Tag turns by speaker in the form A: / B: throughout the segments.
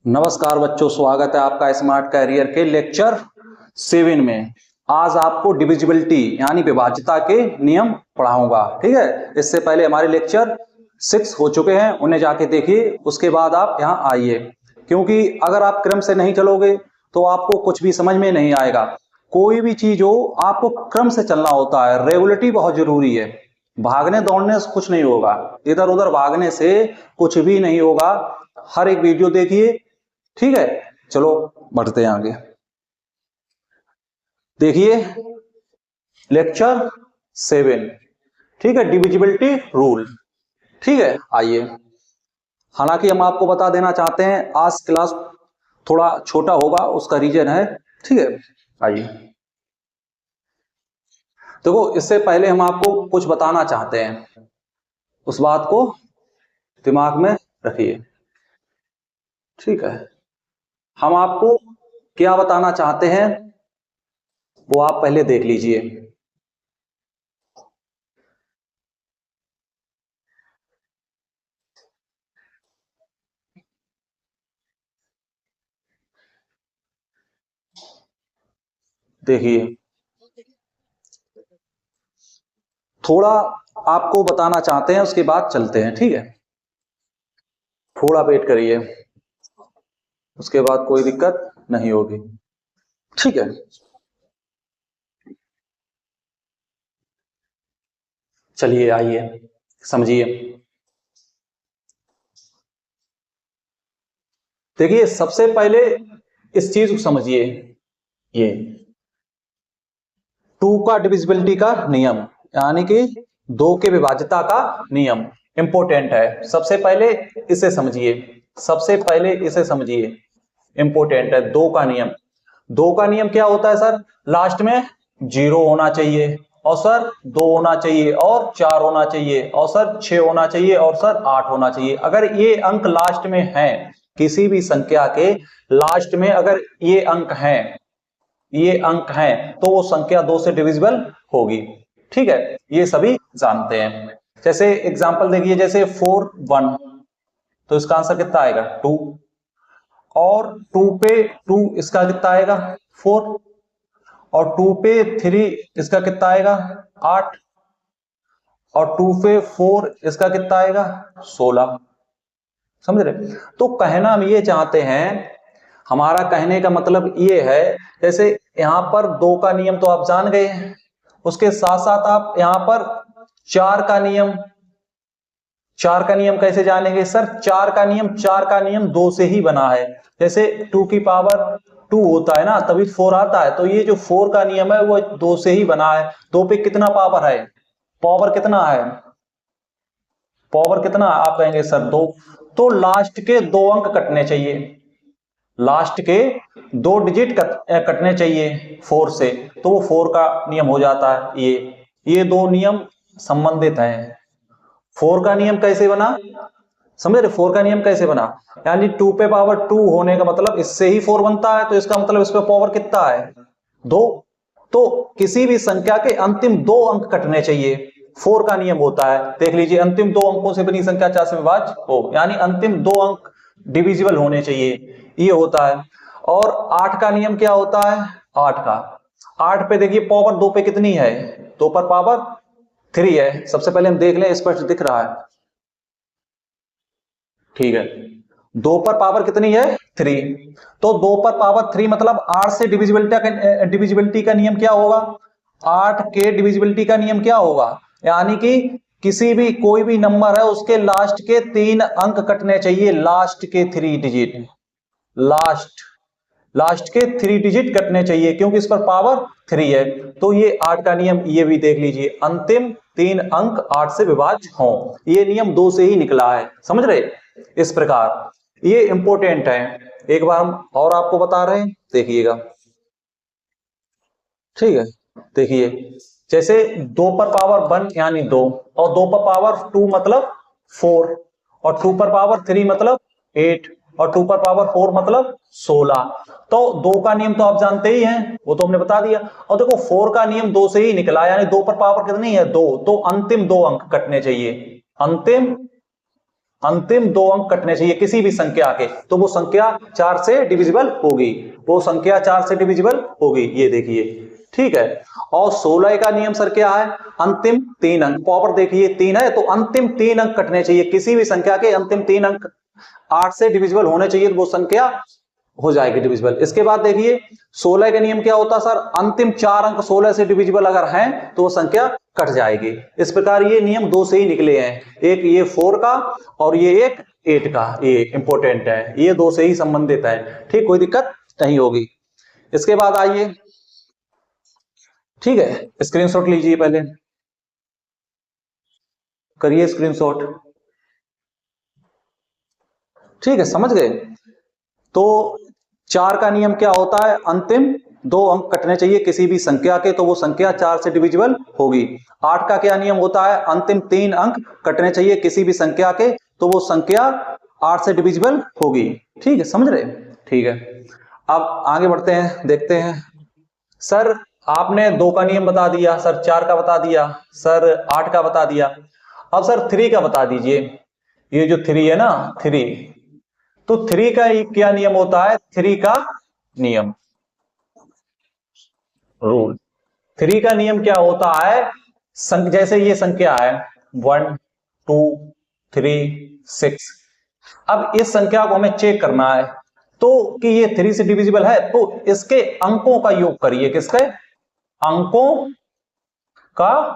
A: नमस्कार बच्चों, स्वागत है आपका स्मार्ट कैरियर के लेक्चर 7 में। आज आपको डिविजिबिलिटी यानी विभाज्यता के नियम पढ़ाऊंगा। ठीक है, इससे पहले हमारे लेक्चर 6 हो चुके हैं, उन्हें जाके देखिए, उसके बाद आप यहाँ आइए। क्योंकि अगर आप क्रम से नहीं चलोगे तो आपको कुछ भी समझ में नहीं आएगा। कोई भी चीज हो, आपको क्रम से चलना होता है। रेगुलरिटी बहुत जरूरी है। भागने दौड़ने से कुछ नहीं होगा, इधर उधर भागने से कुछ भी नहीं होगा। हर एक वीडियो देखिए। ठीक है, चलो बढ़ते हैं आगे। देखिए लेक्चर 7। ठीक है, डिविजिबिलिटी रूल। ठीक है, आइए। हालांकि हम आपको बता देना चाहते हैं आज क्लास थोड़ा छोटा होगा, उसका रीजन है। ठीक है, आइए। देखो, इससे पहले हम आपको कुछ बताना चाहते हैं, उस बात को दिमाग में रखिए। ठीक है, हम आपको क्या बताना चाहते हैं वो आप पहले देख लीजिए। देखिए, थोड़ा आपको बताना चाहते हैं, उसके बाद चलते हैं। ठीक है, थोड़ा वेट करिए, उसके बाद कोई दिक्कत नहीं होगी। ठीक है, चलिए आइए समझिए। देखिए, सबसे पहले इस चीज को समझिए, ये 2 का डिविजिबिलिटी का नियम, यानी कि 2 के विभाज्यता का नियम इंपॉर्टेंट है। सबसे पहले इसे समझिए, सबसे पहले इसे समझिए, इंपॉर्टेंट है 2 का नियम। 2 का नियम क्या होता है सर? लास्ट में 0 होना चाहिए, और सर 2 होना चाहिए, और 4 होना चाहिए, और सर 6 होना चाहिए, और सर 8 होना चाहिए। अगर ये अंक लास्ट में हैं, किसी भी संख्या के लास्ट में अगर ये अंक हैं, ये अंक हैं, तो वो संख्या 2 से डिविजिबल होगी। ठीक है, ये सभी जानते हैं। जैसे एग्जांपल देखिए, जैसे 4 1, तो इसका आंसर कितना आएगा? 2। और 2 पे 2 इसका कितना आएगा? 4। और 2 पे 3 इसका कितना आएगा? 8। और 2 पे 4 इसका कितना आएगा? 16। समझ रहे? तो कहना हम ये चाहते हैं, हमारा कहने का मतलब ये है, जैसे यहां पर 2 का नियम तो आप जान गए हैं, उसके साथ साथ आप यहां पर 4 का नियम, 4 का नियम कैसे जानेंगे सर? 4 का नियम, 4 का नियम 2 से ही बना है। जैसे 2 की पावर 2 होता है ना, तभी 4 आता है। तो ये जो 4 का नियम है वो 2 से ही बना है। 2 पे कितना पावर है? पावर कितना है? पावर कितना आप कहेंगे सर? 2। तो लास्ट के 2 अंक कटने चाहिए, लास्ट के 2 डिजिट कटने चाहिए 4 से, तो वो 4 का नियम हो जाता है। ये 2 नियम संबंधित हैं। 4 का नियम कैसे बना? समझ रहे? 4 का नियम कैसे बना? यानी 2 पे पावर 2 होने का मतलब इससे ही 4 बनता है, तो इसका मतलब इस पे पावर कितना है? 2। तो किसी भी संख्या के अंतिम 2 अंक कटने चाहिए, 4 का नियम होता है। देख लीजिए, अंतिम 2 अंकों से बनी संख्या 4 से विभाज्य हो, यानी अंतिम 2 अंक डिविजिबल होने चाहिए, ये होता है। और 8 का नियम क्या होता है? 8 पे देखिए, पावर 2 पे कितनी है? 2 पर पावर 3 है। सबसे पहले हम देख लें, स्पष्ट दिख रहा है? ठीक है, 2 पर पावर कितनी है? 3। तो 2 पर पावर 3 मतलब 8 से डिविजिबिलिटी का नियम क्या होगा? 8 के डिविजिबिलिटी का नियम क्या होगा? यानी कि किसी भी कोई भी नंबर है, उसके लास्ट के 3 अंक कटने चाहिए, लास्ट के 3 डिजिट, लास्ट लास्ट के 3 डिजिट कटने चाहिए, क्योंकि इस पर पावर 3 है। तो ये 8 का नियम, ये भी देख लीजिए, अंतिम 3 अंक 8 से विभाज्य हों। ये नियम 2 से ही निकला है। समझ रहे? इस प्रकार ये इंपॉर्टेंट है। एक बार हम और आपको बता रहे हैं, देखिएगा। ठीक है, देखिए, जैसे 2 पर पावर 1 यानी 2, और 2 पर पावर 2 मतलब 4, और 2 पर पावर 3 मतलब 8, और 2 पर पावर 4 मतलब 16। तो 2 का नियम तो आप जानते ही हैं, वो तो हमने बता दिया। और देखो, 4 का नियम 2 से ही निकला, यानी 2 पर पावर कितनी है? 2। तो अंतिम 2 अंक कटने चाहिए, अंतिम अंतिम 2 अंक कटने चाहिए किसी भी संख्या के, तो वो संख्या 4 से डिविजिबल होगी, वो संख्या 4 से डिविजिबल होगी, ये देखिए। ठीक है, और 16 का नियम सर क्या है? अंतिम 3 अंक, पावर देखिए 3 है तो अंतिम 3 अंक कटने चाहिए किसी भी संख्या के, अंतिम 3 अंक 8 से डिविजिबल होने चाहिए, तो वो संख्या हो जाएगी डिविजिबल। इसके बाद देखिए 16 का नियम क्या होता है सर? अंतिम 4 अंक 16 से डिविजिबल अगर हैं तो वो संख्या कट जाएगी। इस प्रकार ये नियम 2 से ही निकले हैं, एक ये 4 का और ये एक 8 का, ये इंपॉर्टेंट है, ये 2 से ही संबंधित है। ठीक, कोई दिक्कत नहीं होगी। इसके बाद आइए, ठीक है, स्क्रीनशॉट लीजिए, पहले करिए स्क्रीनशॉट। ठीक है, समझ गए? तो 4 का नियम क्या होता है? अंतिम 2 अंक कटने चाहिए किसी भी संख्या के, तो वो संख्या 4 से डिविजिबल होगी। 8 का क्या नियम होता है? अंतिम 3 अंक कटने चाहिए किसी भी संख्या के, तो वो संख्या 8 से डिविजिबल होगी। ठीक है, समझ रहे? ठीक है, अब आगे बढ़ते हैं, देखते हैं। सर आपने 2 का नियम बता दिया, सर 4 का बता दिया, सर 8 का बता दिया, अब सर 3 का बता दीजिए। ये जो 3 है ना, 3, तो 3 का क्या नियम होता है? 3 का नियम, रूल, 3 का नियम क्या होता है? जैसे ये संख्या है 1 2 3 6, अब इस संख्या को हमें चेक करना है तो कि ये 3 से डिविजिबल है, तो इसके अंकों का योग करिए। किसके अंकों का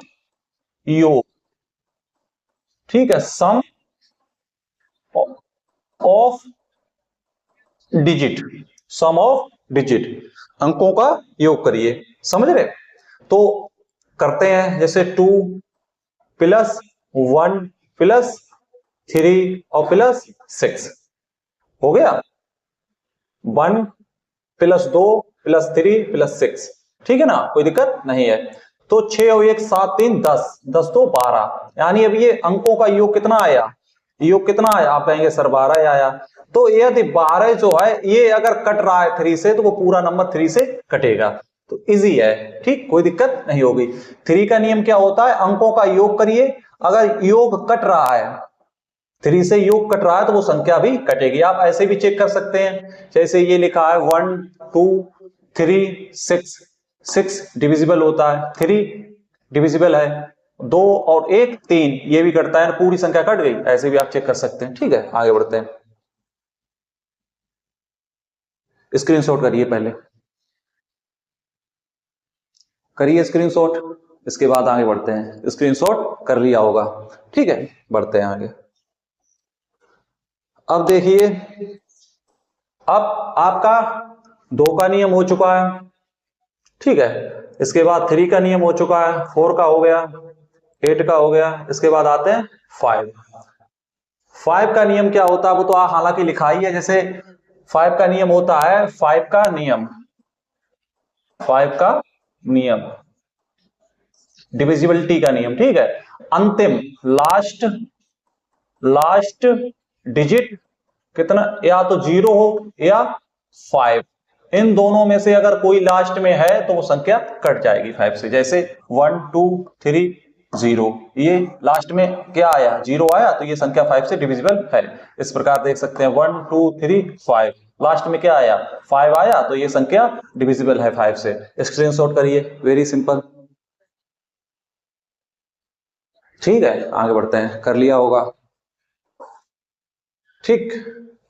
A: योग? ठीक है, sum of digit, sum of digit, अंकों का योग करिए। समझ रहे? तो करते हैं, जैसे 2 प्लस 1 प्लस 3 और प्लस 6 हो गया, 1 प्लस 2 प्लस 3 प्लस 6। ठीक है ना, कोई दिक्कत नहीं है। तो 6 और 1 7 3 10, 10 तो 12, यानी अब ये अंकों का योग कितना आया? योग कितना आया? आप कहेंगे सर 12 आया। तो यदि 12 जो है ये अगर कट रहा है 3 से, तो वो पूरा नंबर 3 से कटेगा, तो इजी है। ठीक, कोई दिक्कत नहीं होगी। 3 का नियम क्या होता है? अंकों का योग करिए, अगर योग कट रहा है, 3 से योग कट रहा है, तो वो संख्या भी कटेगी। आप ऐसे भी चेक कर सकते हैं, जैसे ये लिखा है 1 2 3 6, 6 डिविजिबल होता है, 3 डिविजिबल है, 2 और 1 3, ये भी कटता है, पूरी संख्या कट गई, ऐसे भी आप चेक कर सकते हैं। ठीक है, आगे बढ़ते हैं, स्क्रीनशॉट करिए, पहले करिए स्क्रीनशॉट, इसके बाद आगे बढ़ते हैं। स्क्रीनशॉट कर लिया होगा, ठीक है, बढ़ते हैं आगे। अब देखिए, अब आपका 2 का नियम हो चुका है, ठीक है, इसके बाद 3 का नियम हो चुका है, 4 का हो गया, 8 का हो गया, इसके बाद आते हैं 5। 5 का नियम क्या होता है? वो तो हालांकि लिखा ही है, जैसे 5 का नियम होता है, 5 का नियम, 5 का नियम डिविजिबिलिटी का नियम। ठीक है, अंतिम लास्ट डिजिट कितना, या तो 0 हो या 5, इन दोनों में से अगर कोई लास्ट में है तो वो संख्या कट जाएगी 5 से। जैसे 1 2 3 0, ये लास्ट में क्या आया? 0 आया, तो ये संख्या 5 से डिविजिबल है। इस प्रकार देख सकते हैं 1 2 3 5, लास्ट में क्या आया? 5 आया, तो ये संख्या डिविजिबल है 5 से। स्क्रीनशॉट करिए, वेरी सिंपल। ठीक है, आगे बढ़ते हैं, कर लिया होगा। ठीक,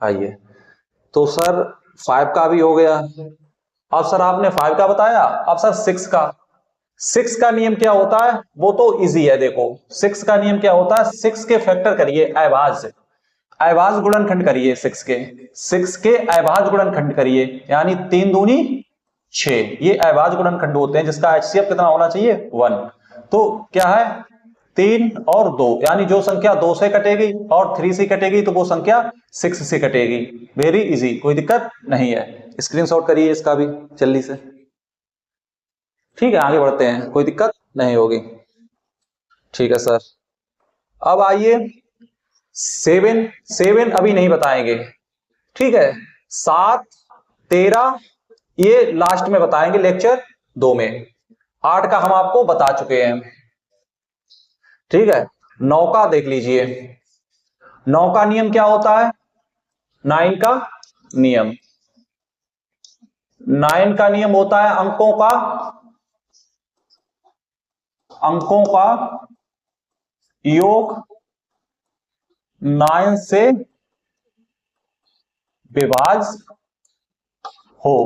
A: आइए, तो सर 5 का भी हो गया। अब सर आपने 5 का बताया, अब सर 6 का। 6 का नियम क्या होता है? वो तो इजी है, देखो 6 का नियम क्या होता है? 6 के फैक्टर करिए, अभाज्य गुणनखंड करिए, 6 के अभाज्य गुणनखंड करिए, यानी 3 दूनी 6, ये अभाज्य गुणनखंड होते हैं, जिसका HCF कितना होना चाहिए? 1। तो क्या है? 3 और 2, यानी जो संख्या 2 से कटेगी और 3 से कटेगी, तो वो संख्या 6 से कटेगी। वेरी इजी, कोई दिक्कत नहीं है। स्क्रीनशॉट करिए इसका भी जल्दी से। ठीक है, आगे बढ़ते हैं, कोई दिक्कत नहीं होगी। ठीक है सर, अब आइए 7 अभी नहीं बताएंगे, ठीक है, 7 13 ये लास्ट में बताएंगे लेक्चर 2 में। 8 का हम आपको बता चुके हैं, ठीक है। 9 का देख लीजिए, 9 का नियम क्या होता है? 9 का नियम, 9 का नियम होता है अंकों का योग 9 से विभाज्य हो,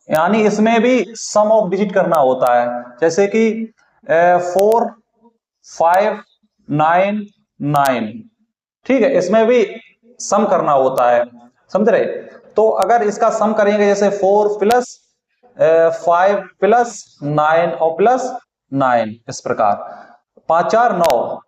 A: यानी इसमें भी सम ऑफ डिजिट करना होता है, जैसे कि 4 5 9 9, ठीक है, इसमें भी सम करना होता है, समझ रहे? तो अगर इसका सम करेंगे जैसे 4 प्लस 5 प्लस 9 और प्लस 9, इस प्रकार 5 4 9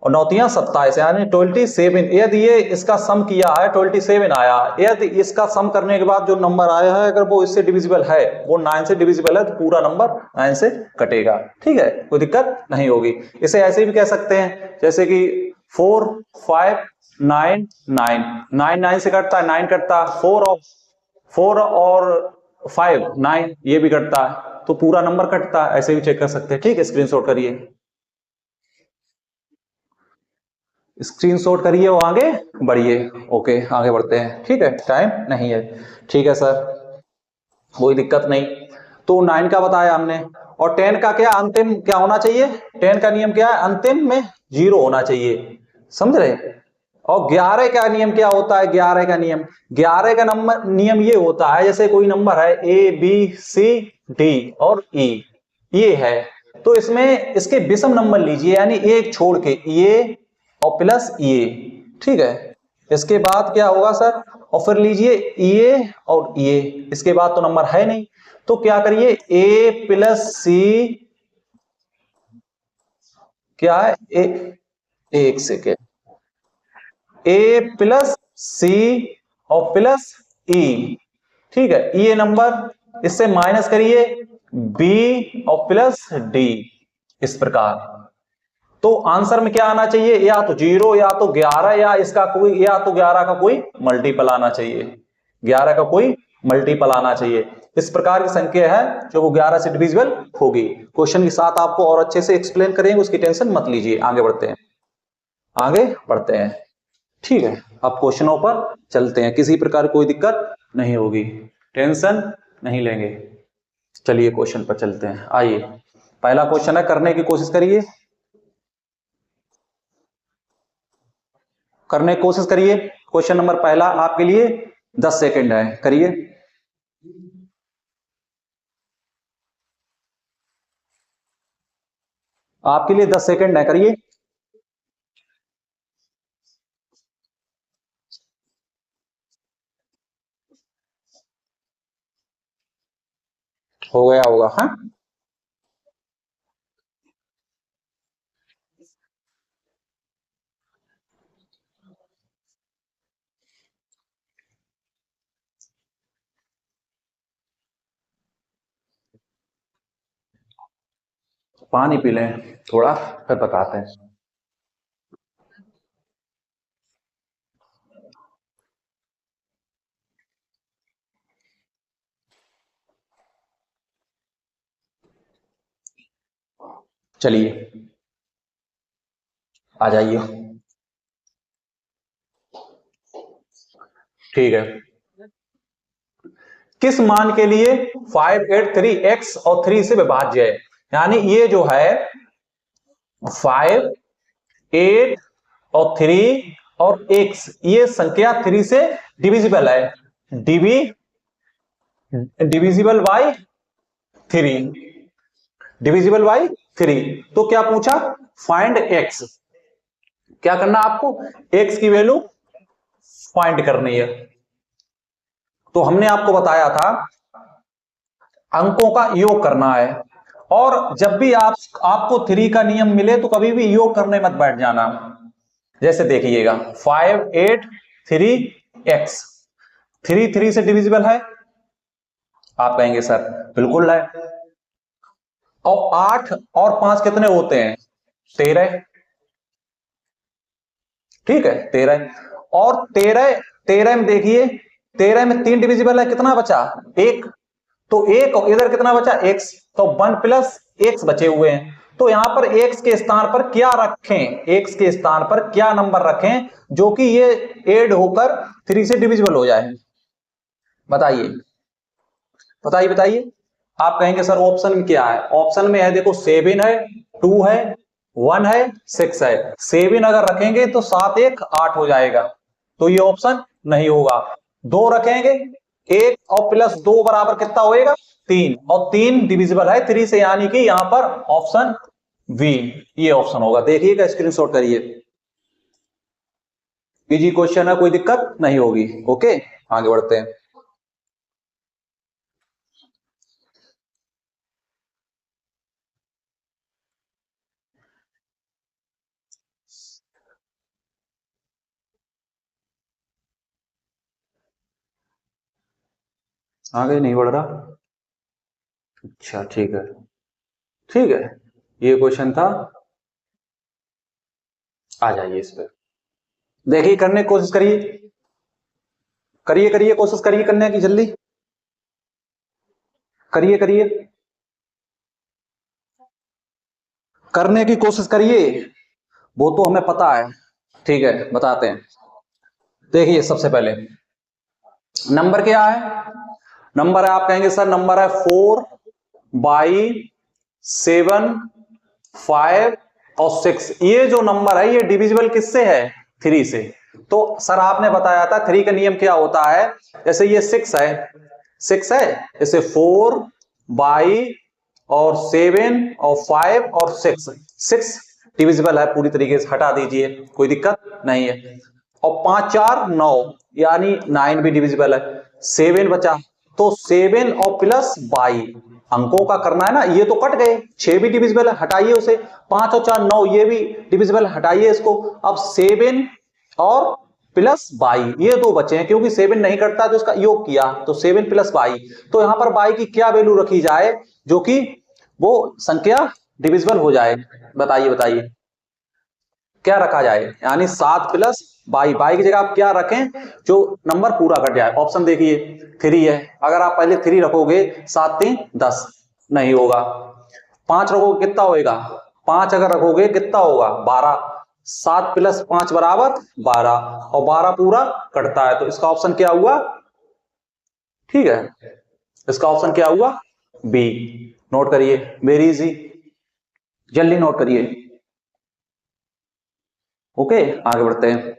A: और 9 3 27, यानी 27। यदि ये इसका सम किया है 27 आया, यदि इसका सम करने के बाद जो नंबर आया है अगर वो इससे डिविजिबल है, वो 9 से डिविजिबल है, तो पूरा नंबर 9 से कटेगा, ठीक है, कोई दिक्कत नहीं होगी। इसे ऐसे भी कह सकते हैं जैसे कि 4 5 9 9, 9 9 से कटता है, 9 कटता है, 4 और 5 9, ये भी कटता है, तो पूरा नंबर कटता है, ऐसे भी चेक कर सकते हैं, ठीक है। स्क्रीनशॉट करिए, स्क्रीनशॉट करिए और आगे बढ़िए। ओके, आगे बढ़ते हैं, ठीक है, टाइम नहीं है, ठीक है सर, कोई दिक्कत नहीं। तो 9 का बताया हमने, और 10 का क्या अंतिम क्या होना चाहिए? 10 का नियम क्या है? अंतिम में 0 होना चाहिए, समझ रहे? और 11 का नियम क्या होता है? 11 का नियम, 11 का नंबर नियम ये होता है, जैसे कोई नंबर है A B C D और E, ये है, तो इसमें इसके विषम नंबर लीजिए, यानी एक छोड़ के ये और प्लस ये, ठीक है। इसके बाद क्या होगा सर? और फिर लीजिए ये और ये, इसके बाद तो नंबर है नहीं, तो क्या करिए A प्लस C, क्या है एक सेकेंड, A प्लस C और प्लस E, ठीक है, ये नंबर इससे माइनस करिए B और प्लस D, इस प्रकार। तो आंसर में क्या आना चाहिए? या तो 0 या तो 11, या इसका कोई, या तो 11 का कोई मल्टीपल आना चाहिए, 11 का कोई मल्टीपल आना चाहिए, इस प्रकार की संख्या है जो वो 11 से डिविजिबल होगी। क्वेश्चन के साथ आपको और अच्छे से एक्सप्लेन करेंगे, उसकी टेंशन मत लीजिए। आगे बढ़ते हैं, आगे बढ़ते हैं, ठीक है। अब क्वेश्चनों पर चलते हैं, किसी प्रकार कोई दिक्कत नहीं होगी, टेंशन नहीं लेंगे। चलिए क्वेश्चन पर चलते हैं, आइए पहला क्वेश्चन है, करने की कोशिश करिए, करने की कोशिश करिए। क्वेश्चन नंबर पहला आपके लिए 10 सेकंड है, करिए। आपके लिए 10 सेकंड है, करिए। हो गया होगा, हाँ, पानी पी लें थोड़ा, फिर बताते हैं। चलिए आ जाइए, ठीक है। किस मान के लिए 5 8 3 x और 3 से विभाज्य है? यानी ये जो है 5 8 और 3 और x, ये संख्या 3 से डिविजिबल है, डिविजिबल बाय 3, डिविजिबल बाय 3। तो क्या पूछा? फाइंड x, क्या करना आपको? x की वैल्यू फाइंड करनी है। तो हमने आपको बताया था अंकों का योग करना है, और जब भी आपको 3 का नियम मिले तो कभी भी योग करने मत बैठ जाना। जैसे देखिएगा 5 8 3 x, 3 3 से डिविजिबल है, आप कहेंगे सर बिल्कुल है। और 8 और 5 कितने होते हैं? 13, ठीक है, 13। और 13 में देखिए, 13 में 3 डिविजिबल है, कितना बचा? 1, तो 1, और इधर कितना बचा? x, तो 1 प्लस x बचे हुए हैं, तो यहां पर x के स्थान पर क्या रखें, x के स्थान पर क्या नंबर रखें जो कि ये ऐड होकर 3 से डिविजिबल हो जाए? बताइए बताइए बताइए। आप कहेंगे सर ऑप्शन में क्या है? ऑप्शन में है देखो 7 है, 2 है, 1 है, 6 है। 7 अगर रखेंगे तो 7 1 8 हो जाएगा, तो ये ऑप्शन नहीं होगा। 2 रखेंगे, 1 और प्लस 2 बराबर कितना होएगा? 3, और 3 डिविजिबल है 3 से, यानी कि यहां पर ऑप्शन बी ये ऑप्शन होगा। देखिएगा, स्क्रीनशॉट करिए। इजी क्वेश्चन है, कोई दिक्कत नहीं होगी। ओके, आगे बढ़ते हैं। आगे नहीं बढ़ रहा? अच्छा ठीक है, ठीक है, ये क्वेश्चन था। आ जाइए इस पे, देखिए करने की कोशिश करिए, करिए करिए कोशिश करिए करने की, जल्दी करिए करिए, करने की कोशिश करिए, वो तो हमें पता है। ठीक है, बताते हैं। देखिए सबसे पहले नंबर क्या है? नंबर है, आप कहेंगे सर नंबर है 4 बाई 7 5 और 6। ये जो नंबर है ये डिविजिबल किससे है? 3 से। तो सर आपने बताया था 3 का नियम क्या होता है? जैसे ये 6 है, 6 है, जैसे 4 बाई और 7 और 5 और 6 डिविजिबल है पूरी तरीके से, हटा दीजिए, कोई दिक्कत नहीं है। और 5 4 9, यानी 9 भी डिविजिबल है। 7 बचा, तो 7 और प्लस 22 अंकों का करना है ना, ये तो कट गए। 6 भी डिविजिबल है, हटाइए उसे। 5 और 4 9, ये भी डिविजिबल, हटाइए इसको। अब 7 और प्लस 22 ये दो बचे हैं, क्योंकि 7 नहीं कटता तो इसका योग किया, तो 7 प्लस 22। तो यहां पर 22 की क्या वैल्यू रखी जाए जो कि वो संख्या डिविजिबल हो जाए? बताइए बताइए, क्या रखा जाए? यानी 7 प्लस 22 की जगह आप क्या रखें जो नंबर पूरा कट जाए? ऑप्शन देखिए, 3 है। अगर आप पहले 3 रखोगे, 7 3 10, नहीं होगा। 5 रखोगे कितना होएगा? 5 अगर रखोगे कितना होगा? 12। 7 प्लस 5 बराबर 12, और 12 पूरा कटता है, तो इसका ऑप्शन क्या हुआ? ठीक है, इसका ऑप्शन क्या हुआ? बी। नोट करिए, वेरी इजी, जल्दी नोट करिए। ओके, आगे बढ़ते हैं।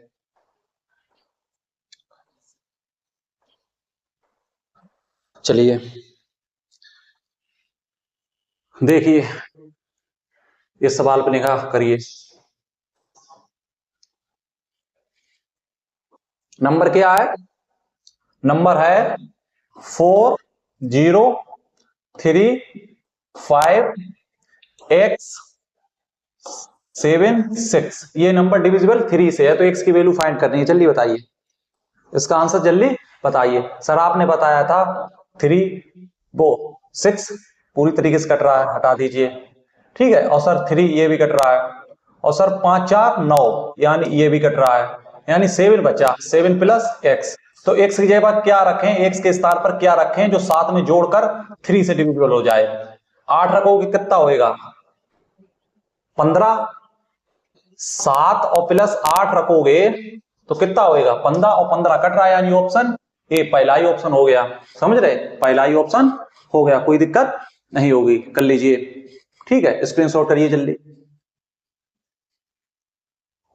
A: चलिए देखिए, इस सवाल पर निगाह करिए। नंबर क्या है? नंबर है 4 0 3 5 x 7 6। ये नंबर डिविजिबल 3 से है, तो x की वैल्यू फाइंड करनी है। जल्दी बताइए इसका आंसर, जल्दी बताइए। सर आपने बताया था 3 वो 6 पूरी तरीके से कट रहा है, हटा दीजिए। ठीक है, और सर 3 ये भी कट रहा है, और सर 5 4 9, यानी ये भी कट रहा है, यानी 7 बचा, 7 प्लस x। तो x की जगह क्या रखें? x के स्थान पर क्या रखें जो साथ में जोड़कर 3 से डिविजिबल हो जाए? 8 रखोगे कितना होएगा? 15। 7 और प्लस 8 रखोगे तो कितना होएगा? 15, और 15 कट रहा है, यानी ऑप्शन ए पहला ही ऑप्शन हो गया। समझ रहे? पहला ही ऑप्शन हो गया, कोई दिक्कत नहीं होगी, कर लीजिए। ठीक है, स्क्रीनशॉट करिए जल्दी।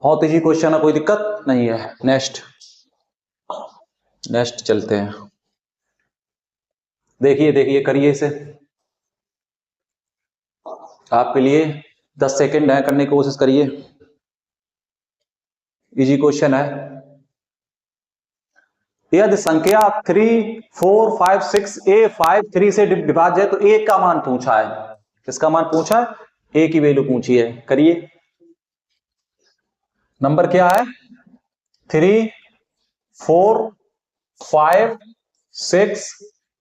A: बहुत इजी क्वेश्चन है, कोई दिक्कत नहीं है। नेक्स्ट नेक्स्ट चलते हैं। देखिए देखिए, करिए इसे, आपके लिए 10 सेकंड है, करने की कोशिश करिए। इजी क्वेश्चन है। यदि संख्या 3 4 5 6 ए 5 3 से विभाज्य है, तो ए का मान पूछा है। किसका मान पूछा है? ए की वैल्यू पूछी है। करिए, नंबर क्या है? 3 4 5 6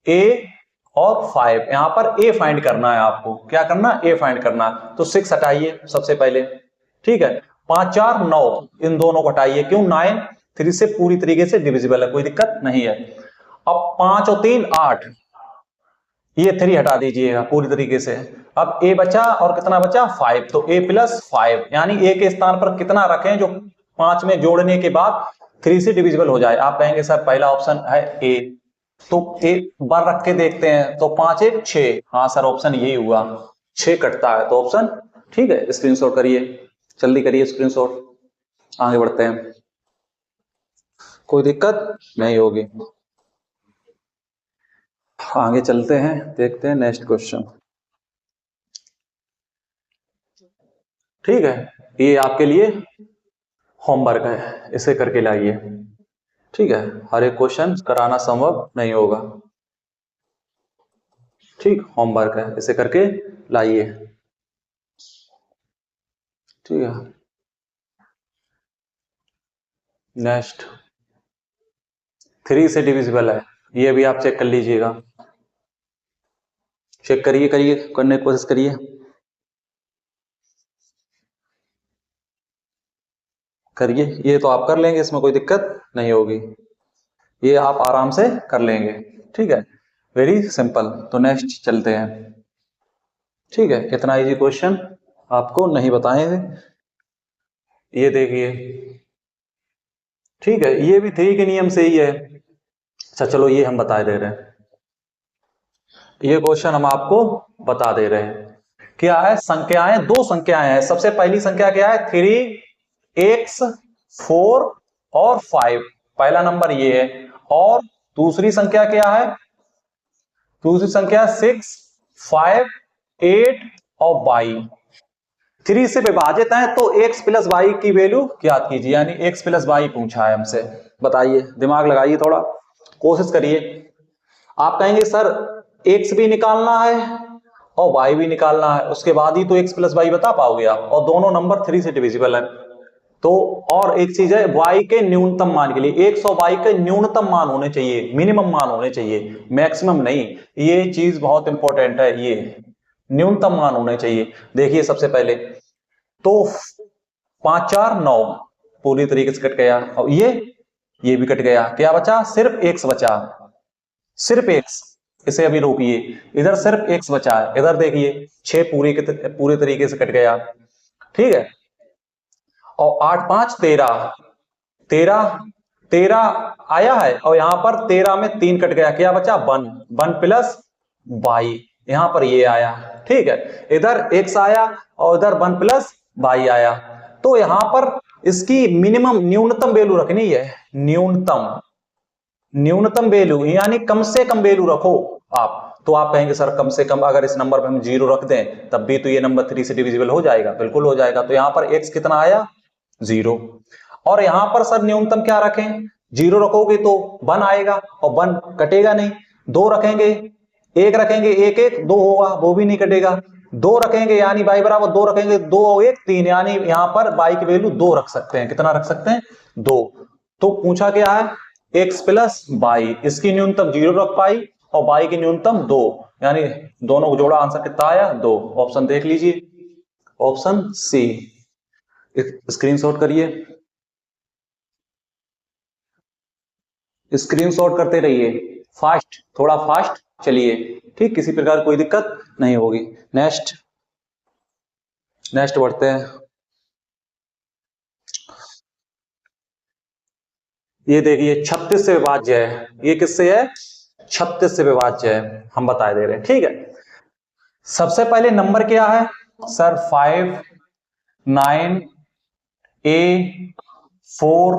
A: ए और 5। यहां पर ए फाइंड करना है आपको। क्या करना? ए फाइंड करना है। तो 6 हटाइए सबसे पहले। ठीक है, 5 4 9, इन दोनों को हटाइए। क्यों? 9 3 से पूरी तरीके से डिविजिबल है, कोई दिक्कत नहीं है। अब 5 और 3 8, ये 3 हटा दीजिएगा पूरी तरीके से। अब a बचा और कितना बचा 5, तो a प्लस 5, यानी a के स्थान पर कितना रखें जो 5 में जोड़ने के बाद 3 से डिविजिबल हो जाए। आप कहेंगे सर पहला ऑप्शन है a, तो एक बार रख के देखते हैं, तो 5 1 6, हाँ सर ऑप्शन यही हुआ, 6 कटता है, तो ऑप्शन ठीक है। स्क्रीनशॉट करिए, जल्दी करिए स्क्रीनशॉट, आगे बढ़ते हैं, कोई दिक्कत नहीं होगी। आगे चलते हैं, देखते हैं नेक्स्ट क्वेश्चन। ठीक है, ये आपके लिए होमवर्क है, इसे करके लाइए। ठीक है, हर एक क्वेश्चन कराना संभव नहीं होगा। ठीक, होमवर्क है, इसे करके लाइए। ठीक है, नेक्स्ट 3 से डिविजिबल है, ये भी आप चेक कर लीजिएगा। चेक करिए, करने की कोशिश करिए। करिए, ये तो आप कर लेंगे, इसमें कोई दिक्कत नहीं होगी, ये आप आराम से कर लेंगे। ठीक है, वेरी सिंपल। तो नेक्स्ट चलते हैं। ठीक है, इतना इजी क्वेश्चन आपको नहीं बताएंगे, ये देखिए। ठीक है, ये भी 3 के नियम से ही है। अच्छा चलो, ये हम बता दे रहे हैं, ये क्वेश्चन हम आपको बता दे रहे हैं। क्या है, संख्याएं, 2 संख्याएं हैं। सबसे पहली संख्या क्या है, 3x 4 और 5, पहला नंबर ये है। और दूसरी संख्या क्या है, दूसरी संख्या 6 5 8 और y 3 से विभाजित है, तो x प्लस वाई की वैल्यू ज्ञात कीजिए, यानी x प्लस वाई पूछा है हमसे। बताइए, दिमाग लगाइए, थोड़ा कोशिश करिए। आप कहेंगे सर x भी निकालना है और y भी निकालना है, उसके बाद ही तो x प्लस वाई बता पाओगे आप, और दोनों नंबर 3 से डिविजिबल है। तो और एक चीज है, y के न्यूनतम मान के लिए x और y के न्यूनतम मान होने चाहिए, मिनिमम मान होने चाहिए, मैक्सिमम नहीं। ये चीज बहुत इंपॉर्टेंट है, ये न्यूनतम मान होने चाहिए। देखिए सबसे पहले तो 5 4 9 पूरी तरीके से कट गया, और ये भी कट गया, क्या बचा, सिर्फ x बचा, सिर्फ x। इसे अभी रोकिए, इधर सिर्फ x बचा है, इधर देखिए 6 पूरी तरीके से कट गया। ठीक है, और 8 5 13 13 आया है, और यहां पर 13 में 3 कट गया, क्या बचा 1 1 प्लस वाई, यहां पर ये आया। ठीक है, इधर x आया और इधर 1 प्लस वाई आया। तो यहां पर इसकी मिनिमम न्यूनतम वैल्यू रखनी है, न्यूनतम वैल्यू, यानी कम से कम वैल्यू रखो आप। तो आप कहेंगे सर कम से कम अगर इस नंबर पे हम 0 रख दें तब भी तो ये नंबर 3 से डिविजिबल हो जाएगा, बिल्कुल हो जाएगा। तो यहां पर x कितना आया 0, और यहां पर सर न्यूनतम क्या रखें, 0 रखोगे तो 1 आएगा और 1 कटेगा नहीं, 2 रखेंगे, 1 रखेंगे 1 1 2 होगा, वो भी नहीं कटेगा, 2 रखेंगे यानी y बराबर 2 रखेंगे, 2 और 1 3, यानी यहां पर y की वैल्यू 2 रख सकते हैं। कितना रख सकते हैं, 2। तो पूछा क्या है, x प्लस वाई, इसकी न्यूनतम 0 रख पाई और y की न्यूनतम 2, यानी दोनों को जोड़ा, आंसर कितना आया 2। ऑप्शन देख लीजिए, ऑप्शन सी। स्क्रीनशॉट करिए, स्क्रीनशॉट करते रहिए, फास्ट, थोड़ा फास्ट चलिए। ठीक, किसी प्रकार कोई दिक्कत नहीं होगी। नेक्स्ट बढ़ते हैं। ये देखिए 36 से विभाज्य है, ये किससे है, 36 से विभाज्य है, हम बता दे रहे हैं। ठीक है, सबसे पहले नंबर क्या है सर, 5 9 A 4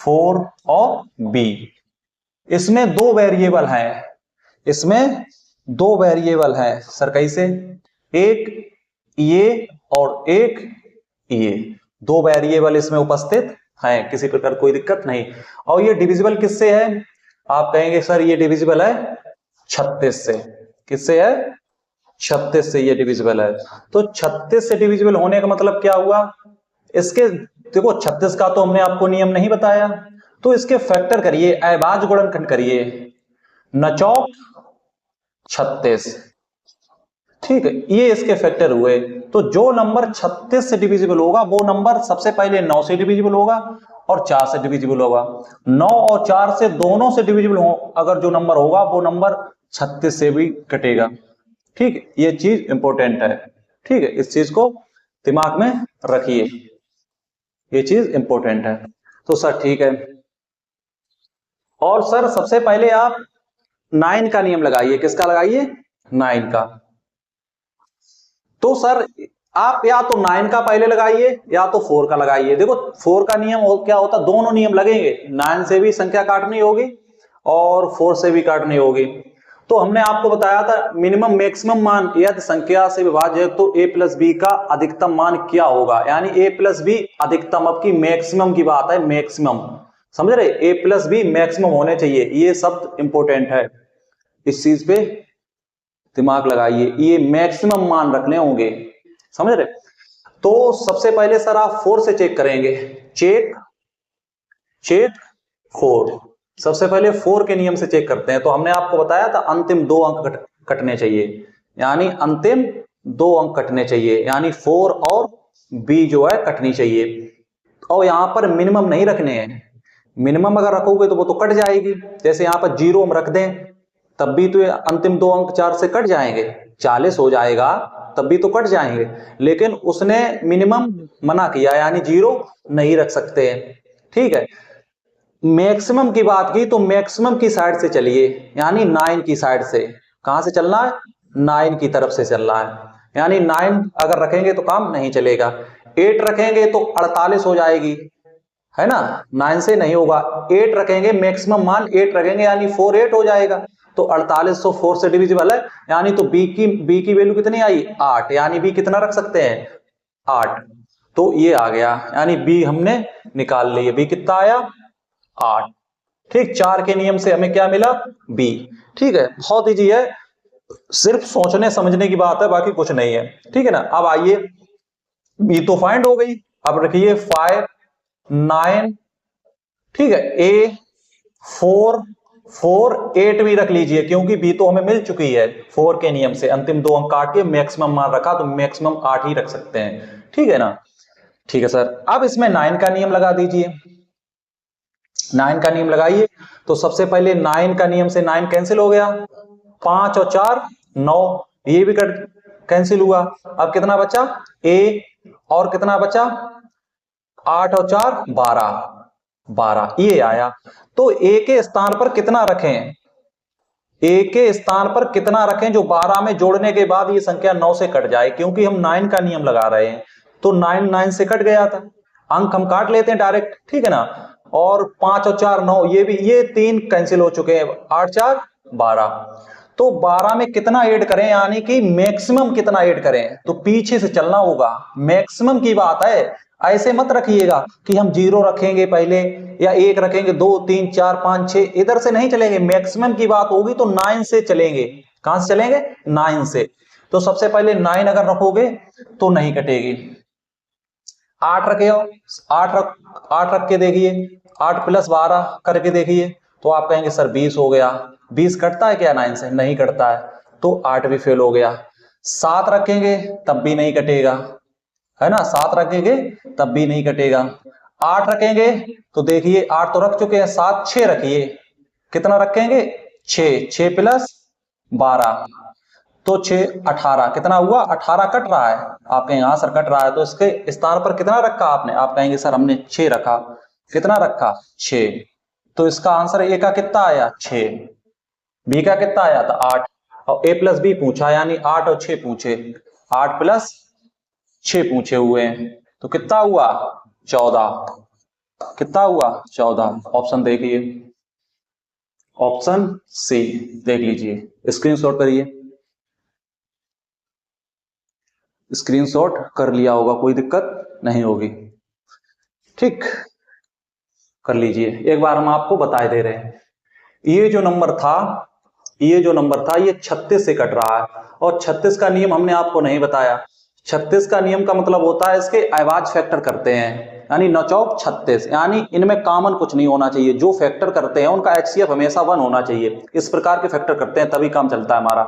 A: 4 और B। इसमें 2 वेरिएबल हैं, इसमें 2 वेरिएबल हैं सर, कैसे, एक ये और एक ये, 2 वेरिएबल इसमें उपस्थित हैं, किसी प्रकार कोई दिक्कत नहीं। और ये डिविजिबल किससे है, आप कहेंगे सर ये डिविजिबल है 36 से, किससे है, 36 से ये डिविजिबल है। तो 36 से डिविजिबल होने का मतलब क्या हुआ, इसके देखो 36 का तो हमने आपको नियम नहीं बताया, तो इसके फैक्टर करिए, अभाज्य गुणनखंड करिए, नचौक 36। ठीक है, ये इसके फैक्टर हुए। तो जो नंबर 36 से डिविजिबल होगा वो नंबर सबसे पहले 9 से डिविजिबल होगा और 4 से डिविजिबल होगा। 9 और 4 से दोनों से डिविजिबल हो अगर जो नंबर होगा वो नंबर 36 से भी कटेगा। ठीक है, ये चीज इंपॉर्टेंट है। ठीक है, इस चीज को दिमाग में रखिए, ये चीज इंपॉर्टेंट है। तो सर ठीक है, और सर सबसे पहले आप 9 का नियम लगाइए। किसका लगाइए? 9 का। तो सर आप या तो 9 का पहले लगाइए या तो 4 का लगाइए। देखो 4 का नियम क्या होता है, दोनों नियम लगेंगे, 9 से भी संख्या काटनी होगी और 4 से भी काटनी होगी। तो हमने आपको बताया था मिनिमम मैक्सिमम मान यदि संख्या से विभाज्य है तो a प्लस बी का अधिकतम मान क्या होगा, यानी a प्लस बी अधिकतम। अब की मैक्सिमम की बात है, मैक्सिमम, समझ रहे? a प्लस बी मैक्सिमम होने चाहिए, ये शब्द इंपॉर्टेंट है, इस चीज पे दिमाग लगाइए, ये मैक्सिमम मान रखने होंगे, समझ रहे? तो सबसे पहले सर आप 4 से चेक करेंगे, चेक 4। सबसे पहले 4 के नियम से चेक करते हैं। तो हमने आपको बताया था अंतिम 2 अंक कटने चाहिए, यानी अंतिम 2 अंक कटने चाहिए, यानी 4 और b जो है कटनी चाहिए। और यहां पर मिनिमम नहीं रखने हैं, मिनिमम अगर रखोगे तो वो तो कट जाएगी। जैसे यहां पर 0 हम रख दें तब भी तो अंतिम 2 अंक 4 से कट जाएंगे, 40 हो जाएगा तब भी तो कट जाएंगे। लेकिन उसने मिनिमम मना किया, यानी 0 नहीं रख सकते हैं। ठीक है, मैक्सिमम की बात की तो मैक्सिमम की साइड से चलिए, यानी 9 की साइड से। कहां से चलना है? 9 की तरफ से चलना है, यानी 9 अगर रखेंगे तो काम नहीं चलेगा। 8 रखेंगे तो 48 हो जाएगी, है ना, 9 से नहीं होगा। 8 रखेंगे, मैक्सिमम मान 8 रखेंगे, यानी 4 8 हो जाएगा। तो 48 तो 4 से डिविजिबल है, यानी तो b की वैल्यू कितनी आई? 8, यानी b कितना रख सकते हैं? 8। तो ये आ गया, यानी b हमने निकाल लिया, b कितना आया? 8। ठीक, 4 के नियम से हमें क्या मिला? b। ठीक है, बहुत इजी है, सिर्फ सोचने समझने की बात है, बाकी कुछ नहीं है। ठीक है ना, अब आइए, b तो फाइंड हो गई, अब रखिए 5 9, ठीक है, a 4 4 8 भी रख लीजिए, क्योंकि b तो हमें मिल चुकी है। 4 के नियम से अंतिम 2 अंक काट के मैक्सिमम मान रखा, तो मैक्सिमम 8 ही रख सकते हैं। ठीक है ना, ठीक है सर। अब इसमें 9 का नियम लगा दीजिए, 9 का नियम लगाइए। तो सबसे पहले 9 का नियम से 9 कैंसिल हो गया, 5 और 4 9, ये भी कैंसिल हुआ। अब कितना बचा? a, और कितना बचा? 8 और 4 12, ये आया। तो a के स्थान पर कितना रखें? a के स्थान पर कितना रखें जो 12 में जोड़ने के बाद ये संख्या 9 से कट जाए, क्योंकि हम 9 का नियम लगा रहे हैं। तो 9 9 से कट गया था, अंक हम काट लेते हैं डायरेक्ट। ठीक है ना, और 5 और 4 9, ये 3 कैंसिल हो चुके हैं, 8 4 12। तो 12 में कितना ऐड करें, यानी कि मैक्सिमम कितना ऐड करें? तो पीछे से चलना होगा, मैक्सिमम की बात है। ऐसे मत रखिएगा कि हम 0 रखेंगे पहले या 1 रखेंगे, 2 3 4 5 6, इधर से नहीं चलेंगे। मैक्सिमम की बात होगी तो 9 से चलेंगे। कहां से चलेंगे? 9 से। तो सबसे पहले 9 अगर रखोगे तो नहीं कटेगी। 8 रखे हो, 8 रख के देखिए, 8 प्लस 12 करके देखिए, तो आप कहेंगे सर 20 हो गया। 20 कटता है क्या 9 से? नहीं कटता है, तो 8 भी फेल हो गया। 7 रखेंगे तब भी नहीं कटेगा, है ना, 7 रखेंगे तब भी नहीं कटेगा। 8 रखेंगे तो देखिए, 8 तो रख चुके हैं, 7 6 रखिए, कितना रखेंगे? 6, 6 प्लस 12 तो 6 18, कितना हुआ? 18 कट रहा है। आप कहेंगे हाँ सर कट रहा है, तो इसके स्थान पर कितना रखा आपने? आप कहेंगे सर हमने 6 रखा। कितना रखा? 6। तो इसका आंसर ए का कितना आया? 6। बी का कितना आया था? 8। और ए प्लस बी पूछा, यानी 8 और 6 पूछे, 8 प्लस 6 पूछे हुए हैं, तो कितना हुआ? 14। कितना हुआ? 14। ऑप्शन देखिए, ऑप्शन सी देख लीजिए, स्क्रीनशॉट करिए। स्क्रीनशॉट कर लिया होगा, कोई दिक्कत नहीं होगी। ठीक, कर लीजिए, एक बार हम आपको बता दे रहे हैं। ये जो नंबर था, ये 36 से कट रहा है, और 36 का नियम हमने आपको नहीं बताया। 36 का नियम का मतलब होता है इसके अयवाज फैक्टर करते हैं, यानी 9 चौक 36, यानी इनमें कॉमन कुछ नहीं होना चाहिए। जो फैक्टर करते हैं उनका HCF हमेशा 1 होना चाहिए। इस प्रकार के फैक्टर करते हैं तभी काम चलता है हमारा।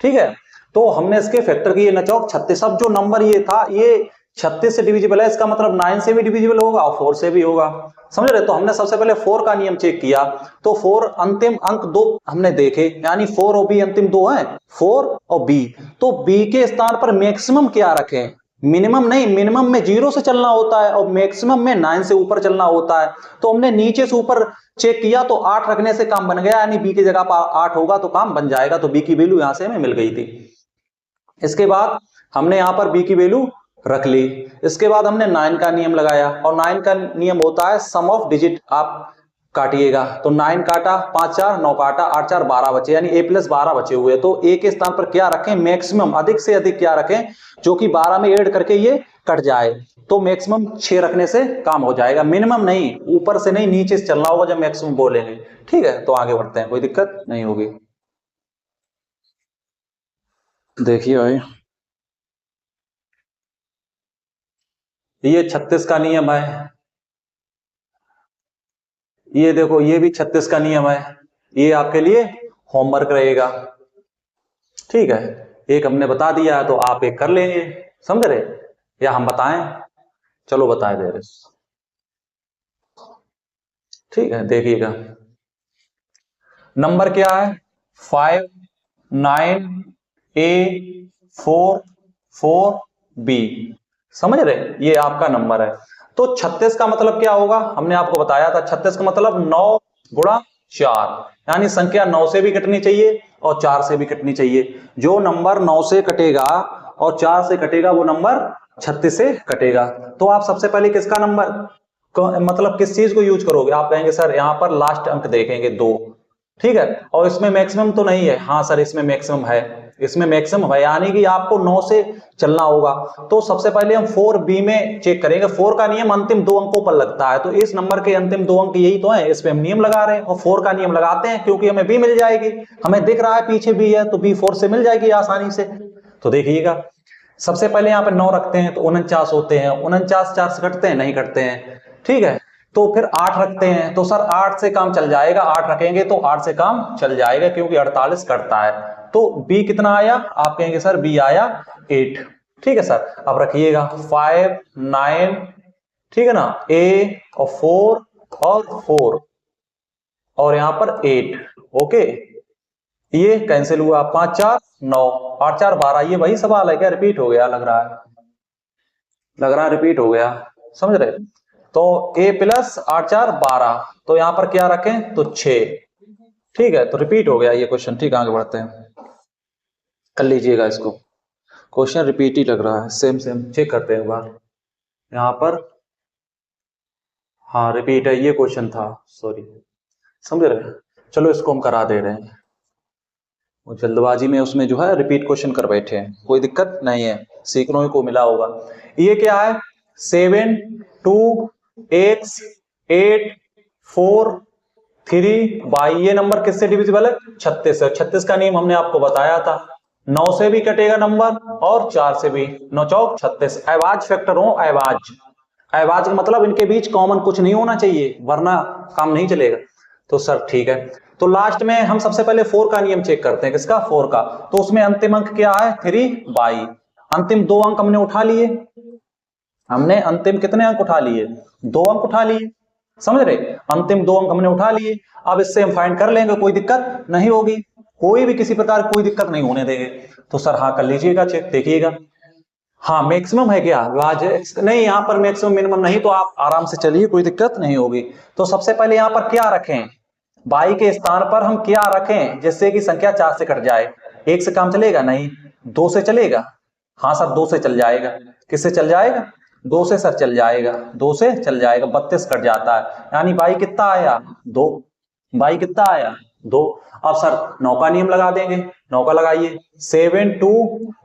A: ठीक है, तो हमने इसके फैक्टर किए 9 चौक 36। अब जो नंबर ये था, ये 36 से डिविजिबल है, इसका मतलब 9 से भी डिविजिबल होगा और 4 से भी होगा। समझ रहे? तो हमने सबसे पहले 4 का नियम चेक किया, तो 4 अंतिम अंक 2 हमने देखे, यानी 4 और बी अंतिम 2 हैं, 4 और बी। तो बी के स्थान पर मैक्सिमम क्या रखें? मिनिमम नहीं, मिनिमम में 0 से चलना होता है और मैक्सिमम में 9 से ऊपर चलना होता है। तो हमने नीचे से ऊपर चेक किया तो 8 रखने से काम बन गया, यानी बी की जगह पर 8 होगा तो काम बन जाएगा। तो बी की वैल्यू यहां से हमें मिल गई थी। इसके बाद हमने यहां पर बी की वैल्यू रख ली। इसके बाद हमने 9 का नियम लगाया, और 9 का नियम होता है सम ऑफ डिजिट आप काटिएगा। तो 9 काटा, 5 4 9 काटा, 8 4 12 बचे, यानी a + 12 बचे हुए। तो a के स्थान पर क्या रखें? मैक्सिमम, अधिक से अधिक क्या रखें जो कि 12 में ऐड करके ये कट जाए। तो मैक्सिमम 6 रखने से काम हो जाएगा, मिनिमम नहीं, ऊपर से नहीं नीचे से चलना होगा जब मैक्सिमम बोलेंगे। ठीक है, तो आगे बढ़ते हैं, कोई दिक्कत नहीं होगी। देखिए भाई, ये 36 का नियम है, ये देखो ये भी 36 का नियम है, ये आपके लिए होमवर्क रहेगा। ठीक है, एक हमने बता दिया है तो आप एक कर लेंगे, समझ रहे? या हम बताएं? चलो बताए दे रहे। ठीक है, देखिएगा नंबर क्या है, 5 9 A 4 4 B। समझ रहे? ये आपका नंबर है। तो 36 का मतलब क्या होगा, हमने आपको बताया था 36 का मतलब 9 गुणा 4, यानी संख्या 9 से भी कटनी चाहिए और 4 से भी कटनी चाहिए। जो नंबर 9 से कटेगा और 4 से कटेगा वो नंबर 36 से कटेगा। तो आप सबसे पहले किसका नंबर मतलब किस चीज को यूज करोगे? आप कहेंगे सर यहाँ पर लास्ट अंक देखेंगे 2, ठीक है, और इसमें मैक्सिमम तो नहीं है। हाँ सर, इसमें मैक्सिमम है, इसमें मैक्सिमम है, यानी कि आपको 9 से चलना होगा। तो सबसे पहले हम 4B में चेक करेंगे। 4 का नियम अंतिम 2 अंकों पर लगता है, तो इस नंबर के अंतिम 2 अंक यही तो है, इस पे हम नियम लगा रहे हैं और 4 का नियम लगाते हैं क्योंकि हमें B मिल जाएगी। हमें दिख रहा है पीछे B है तो B 4 से मिल जाएगी आसानी से। तो देखिएगा, सबसे पहले यहाँ पे 9 रखते हैं तो 49 होते हैं, 49 4 से कटते हैं, नहीं कटते हैं। ठीक है, तो फिर 8 रखते हैं तो सर 8 से काम चल जाएगा, 8 रखेंगे तो 8 से काम चल जाएगा क्योंकि 48 कटता है। तो B कितना आया? आप कहेंगे सर B आया 8। ठीक है सर, अब रखिएगा 5 9, ठीक है ना, A और 4 और 4 और यहां पर 8। ओके, ये कैंसिल हुआ, 5 4 9, 8 4 12। ये वही सवाल है क्या? रिपीट हो गया लग रहा है, लग रहा है रिपीट हो गया, समझ रहे? तो A + 8 4 12, तो यहां पर क्या रखें? तो 6। ठीक है, तो रिपीट हो गया ये क्वेश्चन। ठीक है, आगे बढ़ते हैं, कर लीजिएगा इसको। क्वेश्चन रिपीट ही लग रहा है, सेम सेम चेक करते हैं एक बार यहां पर। हाँ रिपीट है, ये क्वेश्चन था, सॉरी, समझ रहे? चलो इसको हम करा दे रहे हैं, वो जल्दबाजी में उसमें जो है रिपीट क्वेश्चन कर बैठे हैं, कोई दिक्कत नहीं है, सीखने को मिला होगा। ये क्या है? 7 2 x 8 4 3 y। ये नंबर किससे डिविजिबल है? 36 है। 36 का नियम हमने आपको बताया था, 9 से भी कटेगा नंबर और 4 से भी, 9 चौक 36। अवाज फैक्टर हो, अवाज, अवाज का मतलब इनके बीच कॉमन कुछ नहीं होना चाहिए वरना काम नहीं चलेगा। तो सर ठीक है, तो लास्ट में हम सबसे पहले 4 का नियम चेक करते हैं। किसका? 4 का। तो उसमें अंतिम अंक क्या है? 3y। अंतिम 2 अंक हमने उठा लिए, हमने अंतिम कितने अंक उठा लिए? 2 अंक उठा लिए, समझ रहे? अंतिम 2 अंक हमने उठा लिए। अब इससे हम फाइंड कर लेंगे, कोई दिक्कत नहीं होगी, कोई भी किसी प्रकार कोई दिक्कत नहीं होने देंगे। तो सर हाँ कर लीजिएगा चेक, देखिएगा। हाँ मैक्सिमम है क्या? नहीं, यहाँ पर मैक्सिमम मिनिमम नहीं, तो आप आराम से चलिए, कोई दिक्कत नहीं होगी। तो सबसे पहले यहाँ पर क्या रखें? बाई के स्थान पर हम क्या रखें जिससे कि संख्या 4 से कट जाए? 1 से काम चलेगा? नहीं। 2 से चलेगा? हाँ सर 2 से चल जाएगा। किससे चल जाएगा? 2 से सर चल जाएगा, 2 से चल जाएगा, 32 कट जाता है, यानी बाई कितना आया? 2। बाई कितना आया? 2। अब सर 9 का नियम लगा देंगे, 9 का लगाइए। 7 2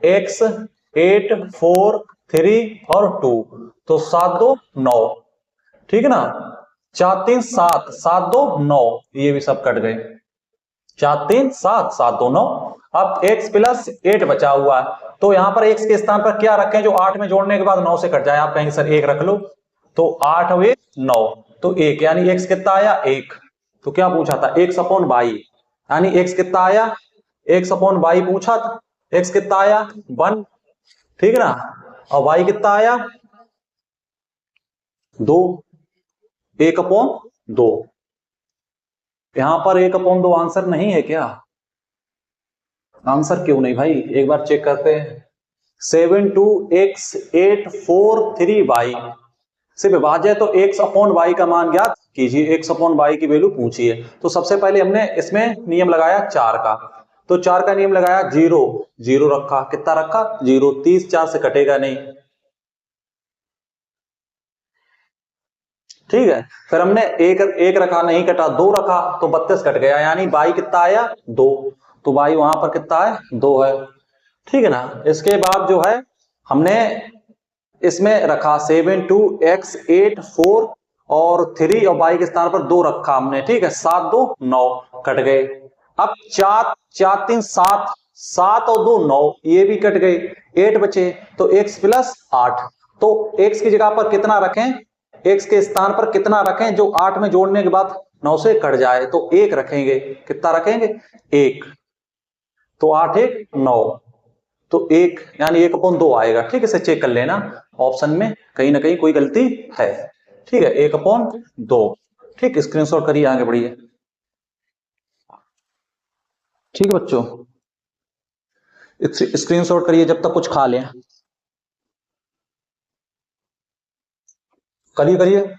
A: x 8 4 3 और 2, तो 7 2 9, ठीक है ना, 4 3 7 7 2 9, ये भी सब कट गए, 4 3 7 7 2 9। अब x + 8 बचा हुआ है, तो यहां पर x के स्थान पर क्या रखें जो 8 में जोड़ने के बाद 9 से कट जाए? आप कहेंगे सर 1 रख लो, तो 8 और 1 9, तो 1, यानी x कितना आया? 1। तो क्या पूछा था? x/y, यानी x कितना आया? x/y पूछा था, x कितना आया? 1, ठीक है ना, और y कितना आया? दो, 1/2। यहां पर 1/2 आंसर नहीं है क्या? आंसर क्यों नहीं भाई, एक बार चेक करते हैं। 72x843y से विभाज्य है, तो x/y का मान ज्ञात कीजिए, x/y की वैल्यू पूछिए। तो सबसे पहले हमने इसमें नियम लगाया 4 का, तो 4 का नियम लगाया, 0 0 रखा, कितना रखा 0, 30 4 से कटेगा नहीं, ठीक है। फिर हमने एक रखा, नहीं कटा, 2 रखा तो 32 कट गया, यानी y कितना आया 2, तो y वहां पर कितना है 2 है, ठीक है ना। इसके बाद जो है हमने इसमें रखा 72x84 और 3 और y के स्थान पर 2 रखा हमने, ठीक है, 7 2 9 कट गए। अब 4 4 3 7, 7 और 2 9, ये भी कट गए, 8 बचे, तो x प्लस 8, तो x की जगह पर कितना रखें, x के स्थान पर कितना रखें जो 8 में जोड़ने के बाद 9 से कट जाए, तो 1 रखेंगे, कितना रखेंगे 1, तो 8 1 9, तो 1 यानी 1/2 आएगा, ठीक है। इसे चेक कर लेना, ऑप्शन में कहीं ना कहीं कोई गलती है, ठीक है, 1/2, ठीक, स्क्रीनशॉट करिए, आगे बढ़िए, ठीक है बच्चों, स्क्रीनशॉट करिए जब तक कुछ खा लें, करिए करिए,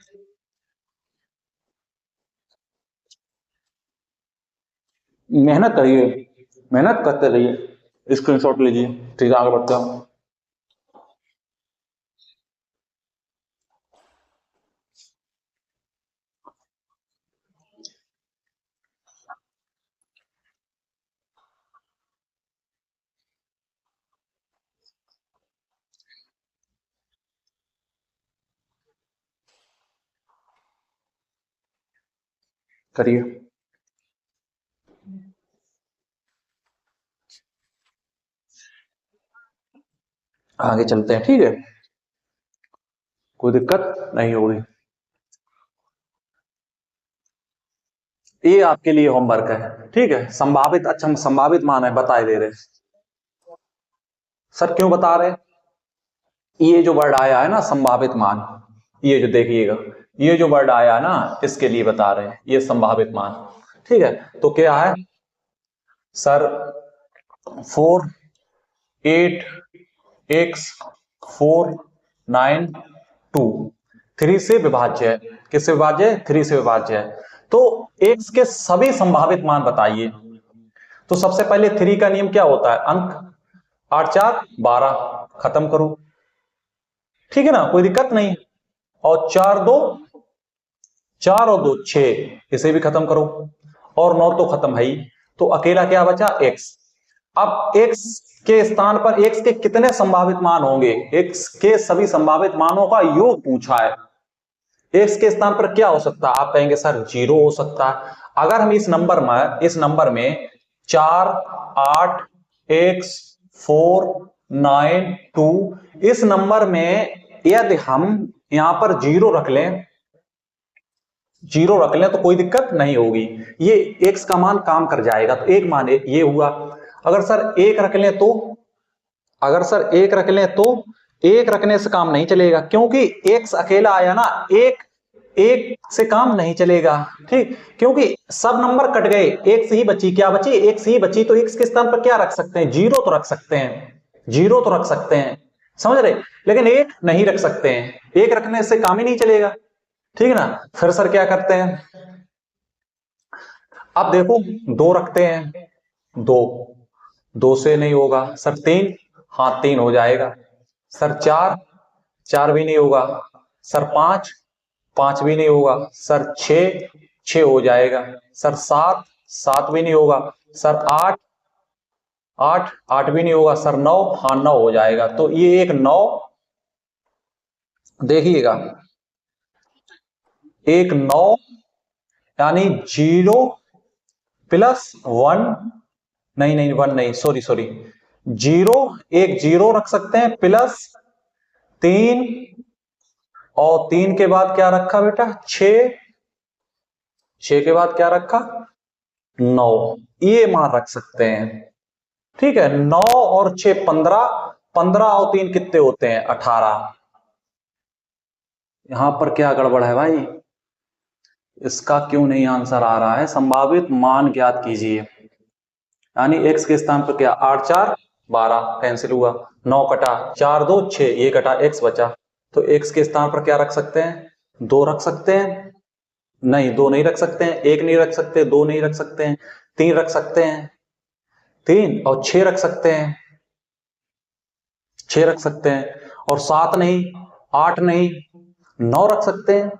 A: मेहनत करिए, मेहनत करते रहिए, स्क्रीनशॉट लीजिए, ठीक है, आगे बढ़ते हैं। करिए, आगे चलते हैं, ठीक है, कोई दिक्कत नहीं होगी। ये आपके लिए होमवर्क है, ठीक है, संभावित, अच्छा संभावित मान है बताए दे रहे, सर क्यों बता रहे, ये जो वर्ड आया है ना संभावित मान, ये जो देखिएगा, ये जो वर्ड आया है ना, इसके लिए बता रहे हैं, ये संभावित मान, ठीक है। तो क्या है सर, 4 8 x 4 9 2, 3 से विभाज्य है, किससे विभाज्य है 3 से विभाज्य है, तो x के सभी संभावित मान बताइए। तो सबसे पहले 3 का नियम क्या होता है, अंक 8 4 12, खत्म करो, ठीक है ना, कोई दिक्कत नहीं, और 4 और 2 6, इसे भी खत्म करो, और 9 तो खत्म है ही, तो अकेला क्या बचा x। अब x के स्थान पर x के कितने संभावित मान होंगे, x के सभी संभावित मानों का योग पूछा है, x के स्थान पर क्या हो सकता है, आप कहेंगे सर 0 हो सकता है। अगर हम इस नंबर में 4 8 x 4 9 2, इस नंबर में यदि हम यहां पर 0 रख लें, 0 रख लें तो कोई दिक्कत नहीं होगी, ये x का मान काम कर जाएगा, तो एक मान ये हुआ। अगर सर 1 रख लें तो, अगर सर 1 रख लें तो 1 रखने से काम नहीं चलेगा, क्योंकि x अकेला आया ना, एक एक से काम नहीं चलेगा, ठीक, क्योंकि सब नंबर कट गए, एक से ही बची, क्या बची, एक से ही बची, तो x के स्थान पर क्या रख सकते हैं, 0 तो रख सकते हैं, 0 तो रख सकते हैं, समझ रहे, लेकिन 1 नहीं रख सकते हैं, 1 रखने से काम ही नहीं चलेगा, ठीक है ना। फिर सर क्या करते हैं, अब देखो 2 रखते हैं, 2 2 से नहीं होगा सर, 3, हाँ 3 हो जाएगा, सर 4 4 भी नहीं होगा, सर 5 5 भी नहीं होगा, सर 6 6 हो जाएगा, सर 7 7 भी नहीं होगा, सर 8 8 8 भी नहीं होगा, सर 9, हाँ 9 हो जाएगा, तो ये एक 9, देखिएगा एक 9, यानी 0 प्लस 1, नहीं नहीं 1 नहीं, सॉरी सॉरी, 0 एक 0 रख सकते हैं, प्लस 3, और 3 के बाद क्या रखा बेटा 6, 6 के बाद क्या रखा 9, ये मान रख सकते हैं, ठीक है। 9 और 6 15, 15 और 3 कितने होते हैं 18, यहां पर क्या गड़बड़ है भाई, इसका क्यों नहीं आंसर आ रहा है? संभावित मान ज्ञात कीजिए, यानी x के स्थान पर क्या, 8 4 12 कैंसिल हुआ, 9 कटा, 4 2 6, ये कटा, x बचा, तो x के स्थान पर क्या रख सकते हैं, 2 रख सकते हैं, नहीं 2 नहीं रख सकते हैं, 1 नहीं रख सकते, 2 नहीं रख सकते हैं, 3 रख सकते हैं, 3 और 6 रख सकते हैं, 6 रख सकते हैं, और 7 नहीं, 8 नहीं, 9 रख सकते हैं,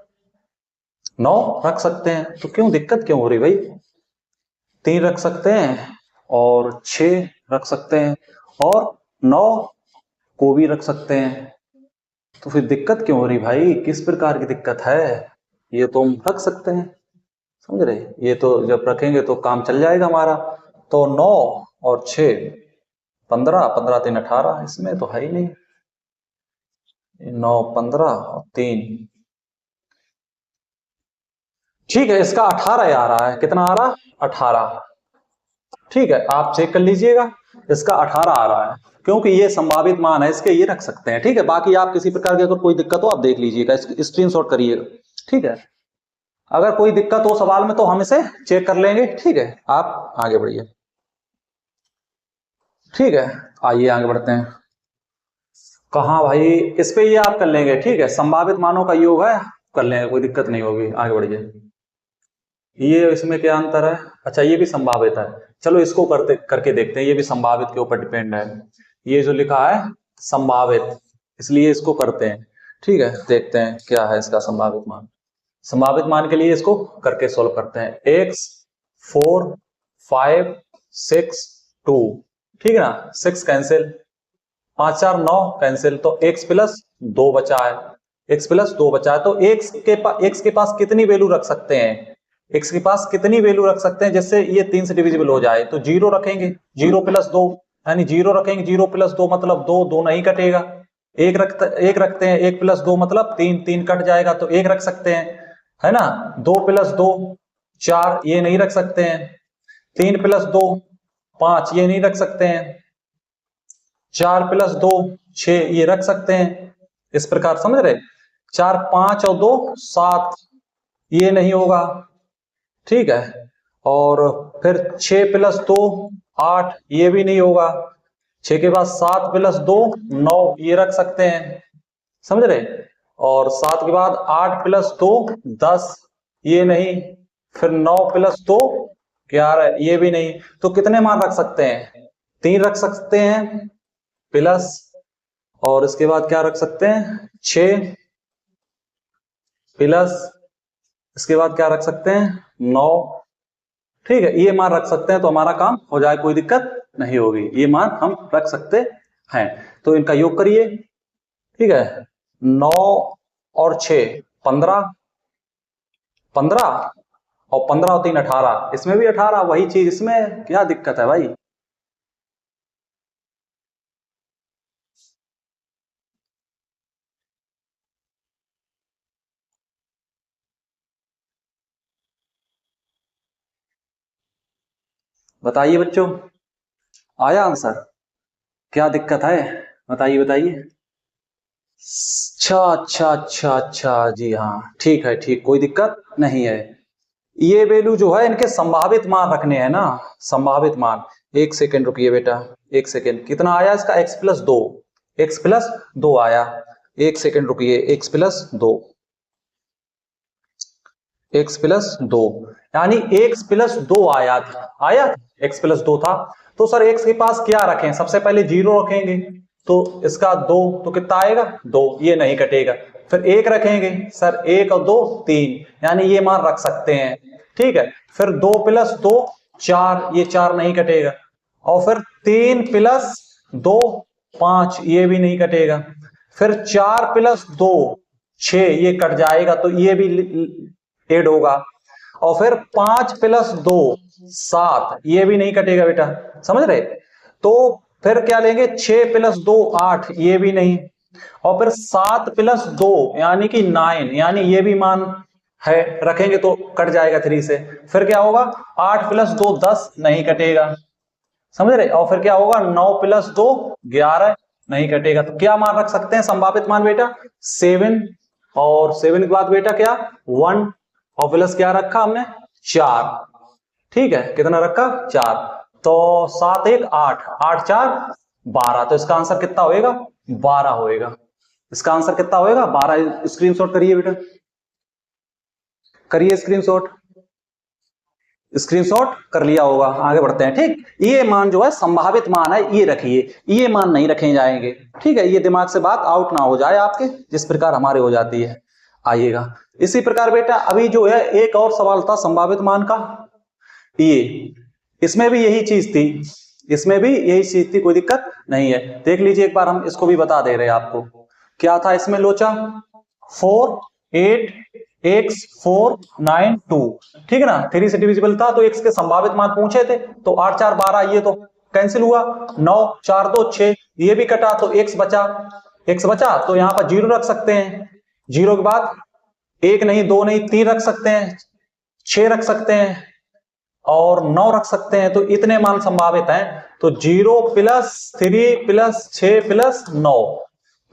A: 9 रख सकते हैं, तो क्यों दिक्कत क्यों हो रही भाई? 3 रख सकते हैं और 6 रख सकते हैं और 9 को भी रख सकते हैं, तो फिर दिक्कत क्यों हो रही भाई? किस प्रकार की दिक्कत है? ये तो हम रख सकते हैं, समझ रहे, ये तो जब रखेंगे तो काम चल जाएगा हमारा। तो 9 और 6 15, 15 3 18, इसमें तो है ही नहीं, 9 15 और 3, ठीक है, इसका 18 आ रहा है, कितना आ रहा, 18, ठीक है, आप चेक कर लीजिएगा, इसका 18 आ रहा है, क्योंकि ये संभावित मान है, इसके ये रख सकते हैं, ठीक है। बाकी आप किसी प्रकार की अगर कोई दिक्कत हो आप देख लीजिएगा, स्क्रीनशॉट करिएगा, ठीक है। अगर कोई दिक्कत हो सवाल में तो हम इसे चेक कर लेंगे, ठीक है, आप आगे बढ़िए, ठीक है। आइए आगे बढ़ते हैं, कहा भाई, इस पे ये आप कर लेंगे, ठीक है, संभावित मानों का योग है, कर लेंगे, कोई दिक्कत नहीं होगी, आगे बढ़िए। ये इसमें क्या अंतर है, अच्छा ये भी संभावित है, चलो इसको करके देखते हैं, ये भी संभावित के ऊपर डिपेंड है, ये जो लिखा है संभावित, इसलिए इसको करते हैं, ठीक है, देखते हैं क्या है इसका संभावित मान। संभावित मान के लिए इसको करके सोल्व करते हैं, x 4 5 6 2, ठीक है ना, 6 कैंसिल, 5 4 9 कैंसिल, तो x प्लस 2 बचा है, x प्लस 2 बचा है, तो x के पास कितनी वैल्यू रख सकते हैं, x के पास कितनी वैल्यू रख सकते हैं जिससे ये 3 से डिविजिबल हो जाए, तो 0 रखेंगे, 0 प्लस 2, यानी 0 रखेंगे, 0 प्लस 2 मतलब 2, 2 नहीं कटेगा, एक रखते हैं, 1 प्लस 2 मतलब 3, 3 कट जाएगा, तो 1 रख सकते हैं, है ना, 2 प्लस 2 4, ये नहीं रख सकते हैं, 3 प्लस 2 5, ये नहीं रख सकते हैं, 4 प्लस 2 6, ये रख सकते हैं, इस प्रकार समझ रहे, 4 5 और 2 7, ये नहीं होगा, ठीक है, और फिर 6 प्लस 2 8, ये भी नहीं होगा, 6 के बाद 7 प्लस 2 9, ये रख सकते हैं, समझ रहे, और 7 के बाद 8 प्लस 2 10, ये नहीं, फिर 9 प्लस 2 11, ये भी नहीं, तो कितने मान रख सकते हैं, 3 रख सकते हैं प्लस, और इसके बाद क्या रख सकते हैं, 6 प्लस, इसके बाद क्या रख सकते हैं, 9, ठीक है, ये मान रख सकते हैं, तो हमारा काम हो जाए, कोई दिक्कत नहीं होगी, ये मान हम रख सकते हैं, तो इनका योग करिए, ठीक है, 9 और 6 15, 15 और 15 और 3 18, इसमें भी 18, वही चीज इसमें, क्या दिक्कत है भाई? बताइए बच्चों, आया आंसर, क्या दिक्कत है, बताइए बताइए। अच्छा अच्छा अच्छा अच्छा, जी हाँ, ठीक है, ठीक, कोई दिक्कत नहीं है, ये वैल्यू जो है इनके संभावित मान रखने हैं ना, संभावित मान, एक सेकेंड रुकिए बेटा, एक सेकेंड, कितना आया इसका, x प्लस 2, x प्लस 2 आया, एक सेकेंड रुकिए, x प्लस 2, x प्लस 2, यानी x प्लस 2 आया था, आया x प्लस 2 था, तो सर x के पास क्या रखें, सबसे पहले 0 रखेंगे, तो इसका 2, तो कितना आएगा 2, ये नहीं कटेगा, फिर 1 रखेंगे, सर 1 और 2 3, यानी ये मान रख सकते हैं, ठीक है, फिर 2 प्लस 2 4, ये 4 नहीं कटेगा, और फिर 3 प्लस 2 5, ये भी नहीं कटेगा, फिर 4 प्लस 2 6, ये कट जाएगा, तो ये भी एड होगा, और फिर 5 प्लस 2 7, ये भी नहीं कटेगा बेटा, समझ रहे, तो फिर क्या लेंगे, 6 प्लस 2 8, ये भी नहीं, और फिर 7 प्लस 2 यानी कि 9, यानी ये भी मान है, रखेंगे तो कट जाएगा 3 से, फिर क्या होगा, 8 प्लस 2 10, नहीं कटेगा, समझ रहे, और फिर क्या होगा, 9 प्लस 2 11, नहीं कटेगा, तो क्या मान रख सकते हैं संभावित मान बेटा, 7 और 7 के बाद बेटा क्या 1 और प्लस क्या रखा हमने 4, ठीक है, कितना रखा 4, तो 7 1 8, 8 4 12, तो इसका आंसर कितना होएगा 12 होएगा। इसका आंसर कितना होएगा 12। स्क्रीनशॉट करिए बेटा, करिए स्क्रीनशॉट, स्क्रीनशॉट कर लिया होगा। आगे बढ़ते हैं, ठीक। ये मान जो है संभावित मान है, ये रखिए, ये मान नहीं रखे जाएंगे, ठीक है, ये दिमाग से बात आउट ना हो जाए आपके, जिस प्रकार हमारे हो जाती है। आइएगा इसी प्रकार बेटा अभी जो है एक और सवाल था संभावित मान का, ये इसमें भी यही चीज थी, इसमें भी यही चीज थी, कोई दिक्कत नहीं है। देख लीजिए एक बार, हम इसको भी बता दे रहे हैं आपको। क्या था इसमें लोचा 4 8 x 4 9 2, ठीक है ना, 3 से डिविजिबल था तो x के संभावित मान पूछे थे, तो 8 4 12, ये तो कैंसिल हुआ, 9 4 2 6, ये भी कटा, तो x बचा, x बचा तो यहां पर 0 रख सकते हैं, 0 के बाद 1 नहीं 2 नहीं 3 रख सकते हैं, 6 रख सकते हैं और 9 रख सकते हैं, तो इतने मान संभावित हैं। तो 0 प्लस 3 प्लस 6 प्लस 9,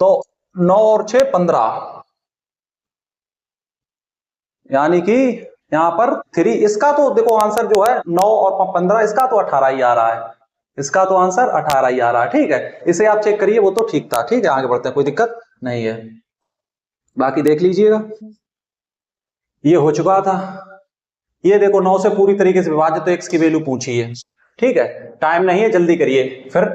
A: तो 9 और 6 15, यानी कि यहां पर 3, इसका तो देखो आंसर जो है 9 और 15, इसका तो 18 ही आ रहा है, इसका तो आंसर 18 ही आ रहा है, ठीक है, इसे आप चेक करिए, वो तो ठीक था, ठीक है। आगे बढ़ते हैं, कोई दिक्कत नहीं है, बाकी देख लीजिएगा। ये हो चुका था, ये देखो 9 से पूरी तरीके से विभाजित, तो x की वैल्यू पूछी है, ठीक है, टाइम नहीं है, जल्दी करिए, फिर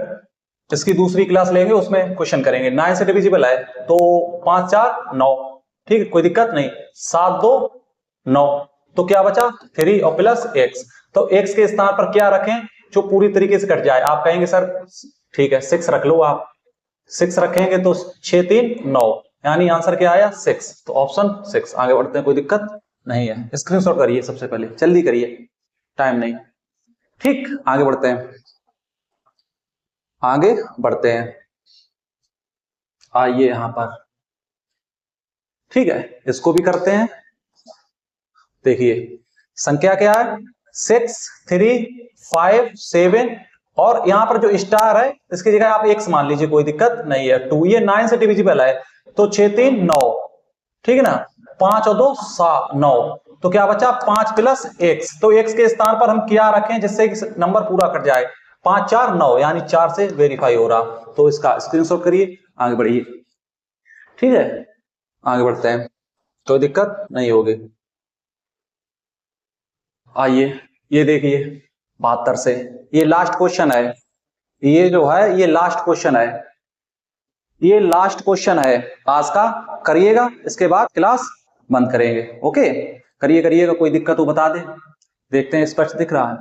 A: इसकी दूसरी क्लास लेंगे, उसमें क्वेश्चन करेंगे। 9 से डिविजिबल है तो 5 4 9, ठीक है, कोई दिक्कत नहीं, 7 2 9, तो क्या बचा 3 और प्लस x, तो x के स्थान पर क्या रखें जो पूरी तरीके से कट जाए। आप कहेंगे सर ठीक है 6 रख लो, आप 6 रखेंगे तो 6 3 9, यानी आंसर क्या आया 6, तो ऑप्शन 6। आगे बढ़ते हैं, कोई दिक्कत नहीं है, स्क्रीनशॉट करिए सबसे पहले, जल्दी करिए, टाइम नहीं, ठीक। आगे बढ़ते हैं, आगे बढ़ते हैं, आइए यहां पर, ठीक है, इसको भी करते हैं। देखिए संख्या क्या है 6 3 5 7, और यहां पर जो स्टार है इसकी जगह आप x मान लीजिए, कोई दिक्कत नहीं है। 2 ये 9 से डिविजिबल है तो 6 3 9, ठीक है ना, 5 और 2 7 9, तो क्या बचा 5 प्लस x, तो x के स्थान पर हम क्या रखें जिससे नंबर पूरा कट जाए, 5 4 9, यानी 4 से वेरीफाई हो रहा, तो इसका स्क्रीनशॉट करिए, आगे बढ़िए, ठीक है। आगे बढ़ते हैं, कोई दिक्कत नहीं होगी। आइए ये देखिए 72 से, ये लास्ट क्वेश्चन है, ये जो है ये लास्ट क्वेश्चन है, ये लास्ट क्वेश्चन है आज का, करिएगा, इसके बाद क्लास बंद करेंगे, ओके, करिएगा, कोई दिक्कत हो बता दे, देखते हैं स्पष्ट दिख रहा है,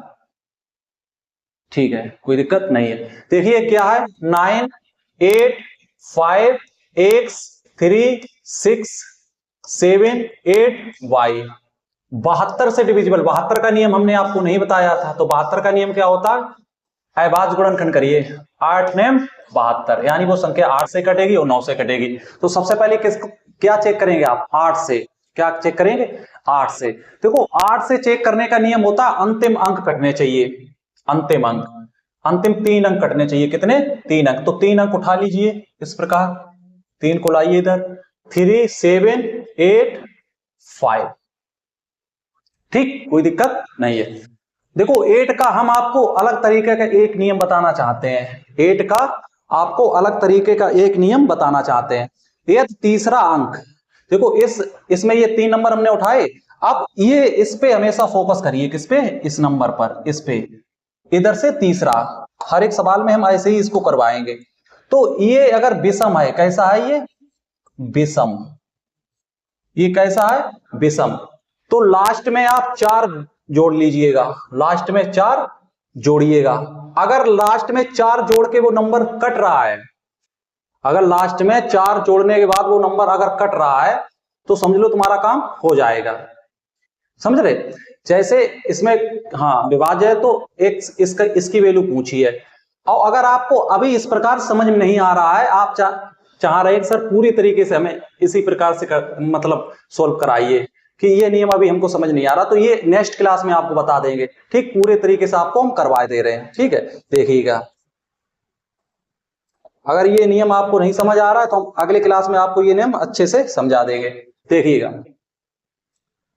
A: ठीक है, कोई दिक्कत नहीं है। देखिए क्या है 9 8 5 x 3 6 7 8 y, 72 से डिविजिबल, 72 का नियम हमने आपको नहीं बताया था, तो 72 का नियम क्या होता है, अभाज्य गुणनखंड करिए, 8 नेम 72, यानी वो संख्या 8 से कटेगी और 9 से कटेगी। तो सबसे पहले क्या चेक करेंगे आप 8 से, क्या चेक करेंगे 8 से, देखो 8 से चेक करने का नियम होता है अंतिम अंक कटने चाहिए, अंतिम अंक, अंतिम 3 अंक कटने चाहिए, कितने 3 अंक, तो 3 अंक उठा लीजिए इस प्रकार, 3 को लाइए इधर, 3 7 8 5, ठीक, कोई दिक्कत नहीं है। देखो 8 का हम आपको अलग तरीके का एक नियम बताना चाहते हैं, 8 का आपको अलग तरीके का एक नियम बताना चाहते हैं। ये तीसरा अंक, देखो इसमें ये 3 नंबर हमने उठाए, अब ये इस पे हमेशा फोकस करिए, किस पे, इस नंबर पर, इस पे, इधर से तीसरा, हर एक सवाल में हम ऐसे ही इसको करवाएंगे। तो ये अगर विषम है, कैसा है ये विषम, ये कैसा है विषम, तो लास्ट में आप 4 जोड़ लीजिएगा, लास्ट में 4 जोड़िएगा, अगर लास्ट में 4 जोड़ के वो नंबर कट रहा है, अगर लास्ट में 4 जोड़ने के बाद वो नंबर अगर कट रहा है तो समझ लो तुम्हारा काम हो जाएगा, समझ रहे। जैसे इसमें हाँ विभाज्य है तो एक इसकी वैल्यू पूछी है, और अगर आपको अभी इस प्रकार समझ में नहीं आ रहा है, आप चाह रहे हैं सर पूरी तरीके से हमें इसी प्रकार से मतलब सोल्व कराइए, कि ये नियम अभी हमको समझ नहीं आ रहा, तो ये नेक्स्ट क्लास में आपको बता देंगे, ठीक, पूरे तरीके से आपको हम करवा दे रहे हैं, ठीक है। देखिएगा अगर ये नियम आपको नहीं समझ आ रहा है तो हम अगले क्लास में आपको ये नियम अच्छे से समझा देंगे, देखिएगा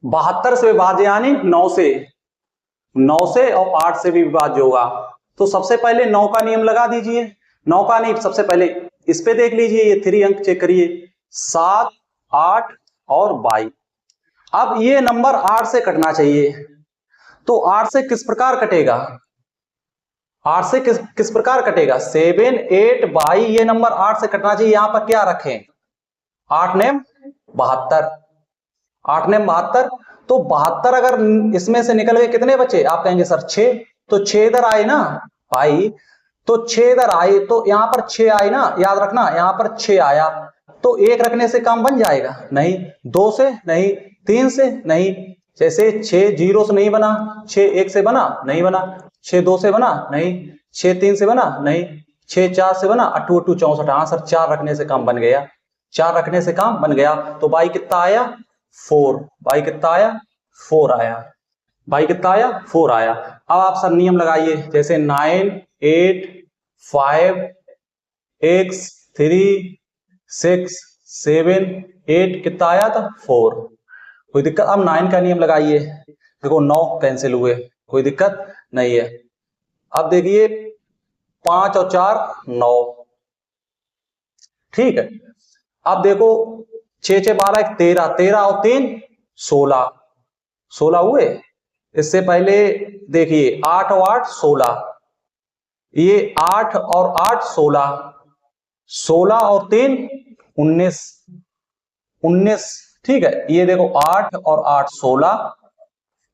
A: 72 से विभाज्य यानी 9 से और 8 से भी विभाज्य होगा। तो सबसे पहले 9 का नियम लगा दीजिए। 9 का नहीं, सबसे पहले इस पे देख लीजिए, ये 3 अंक चेक करिए, 7, 8 और 22। अब ये नंबर 8 से कटना चाहिए, तो 8 से किस प्रकार कटेगा? 8 से किस प्रकार कटेगा? 7, 8, 22, ये नंबर 8 से कटना चाहिए। यहां पर क्या रखें? 8 नेम 72, 8 नेम 72। तो 72 अगर इसमें से निकल गए कितने बचे? आप कहेंगे सर 6, तो 6 इधर आए ना भाई, तो 6 इधर आए, तो यहां पर 6 आए ना, याद रखना यहां पर 6 आया, तो 1 रखने से काम बन जाएगा? नहीं। 2 से नहीं, 3 से नहीं, जैसे 6 0 से नहीं बना, 6 1 से बना, नहीं बना, 6 2 से बना, नहीं, 6 3 से बना, नहीं, 6 4 से बना, 8 8 64। हाँ सर 4 रखने से काम बन गया, 4 रखने से काम बन गया। तो बाई कितना आया? 4। बाई कितना आया? 4 आया। बाई कितना आया? 4 आया। अब आप सर नियम लगाइए, जैसे 9 8 5 x 3 6 7 8, कितना आया था? 4। कोई दिक्कत? अब 9 का नियम लगाइए, देखो 9 कैंसिल हुए, कोई दिक्कत नहीं है। अब देखिए 5 और 4 9, ठीक है। अब देखो 6 6 12 13, 13 और 3 16, 16 हुए। इससे पहले देखिए 8 और 8 16, ये 8 और 8 16, 16 और 3 19, 19, ठीक है। ये देखो 8 और 8 16,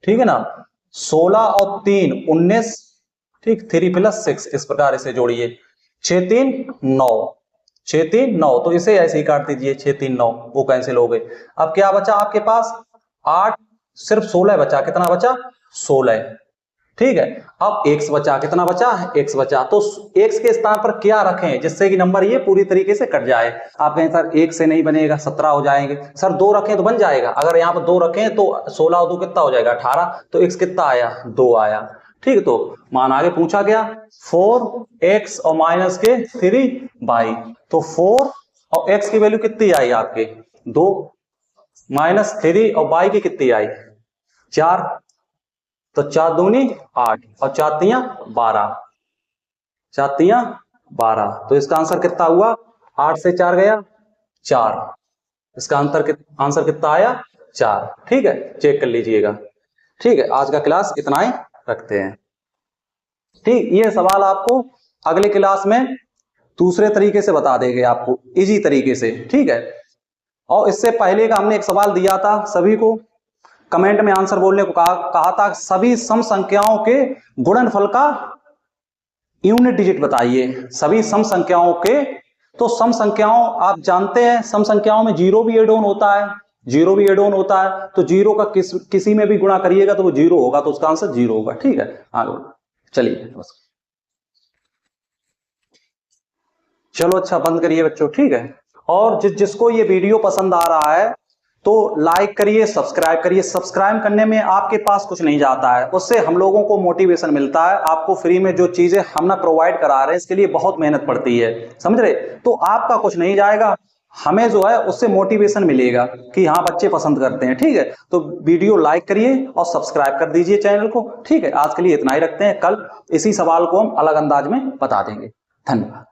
A: ठीक है ना, 16 और 3 19, ठीक, 3 + 6, इस प्रकार इसे जोड़िए, 6 3 9, 6 3 9, तो इसे ऐसे ही काट दीजिए, 6 3 9, वो कैंसिल हो गए। अब क्या बचा आपके पास? 8, सिर्फ 16 बचा। कितना बचा? 16, ठीक है। अब x बचा, कितना बचा? x बचा। तो x के स्थान पर क्या रखें जिससे कि नंबर ये पूरी तरीके से कट जाए? आप कहें सर 1 से नहीं बनेगा, 17 हो जाएंगे। सर 2 रखें तो बन जाएगा। अगर यहाँ पर 2 रखें तो 16 और 2 कितना हो जाएगा? 18। तो x कितना आया? 2 आया, ठीक है। तो मान आगे पूछा गया 4x और माइनस के 3y, तो 4 और x की वैल्यू कितनी आई आपके? 2, माइनस 3 और y की कितनी आई? 4, तो 4 दूनी 8 और 4 तियां 12, 4 तियां 12। तो इसका आंसर कितना हुआ? 8 से 4 गया 4, इसका आंसर कितना आया? 4, ठीक है। चेक कर लीजिएगा, ठीक है। आज का क्लास इतना ही रखते हैं, ठीक। ये सवाल आपको अगले क्लास में दूसरे तरीके से बता देंगे, आपको इजी तरीके से, ठीक है। और इससे पहले का हमने एक सवाल दिया था, सभी को कमेंट में आंसर बोलने को कहा था, सभी सम संख्याओं के गुणनफल का यूनिट डिजिट बताइए। सभी सम संख्याओं के, तो सम संख्याओं आप जानते हैं, सम संख्याओं में जीरो भी एड ऑन होता है, जीरो भी एड ऑन होता है। तो जीरो का किसी में भी गुणा करिएगा तो वो जीरो होगा, तो उसका आंसर जीरो होगा, ठीक है। आगे चलिए, चलो अच्छा बंद करिए बच्चों, ठीक है। और जिसको ये वीडियो पसंद आ रहा है तो लाइक करिए, सब्सक्राइब करिए। सब्सक्राइब करने में आपके पास कुछ नहीं जाता है, उससे हम लोगों को मोटिवेशन मिलता है। आपको फ्री में जो चीजें हम ना प्रोवाइड करा रहे हैं, इसके लिए बहुत मेहनत पड़ती है, समझ रहे। तो आपका कुछ नहीं जाएगा, हमें जो है उससे मोटिवेशन मिलेगा कि हाँ बच्चे पसंद करते हैं, ठीक है। तो वीडियो लाइक करिए और सब्सक्राइब कर दीजिए चैनल को, ठीक है। आज के लिए इतना ही रखते हैं, कल इसी सवाल को हम अलग अंदाज में बता देंगे। धन्यवाद।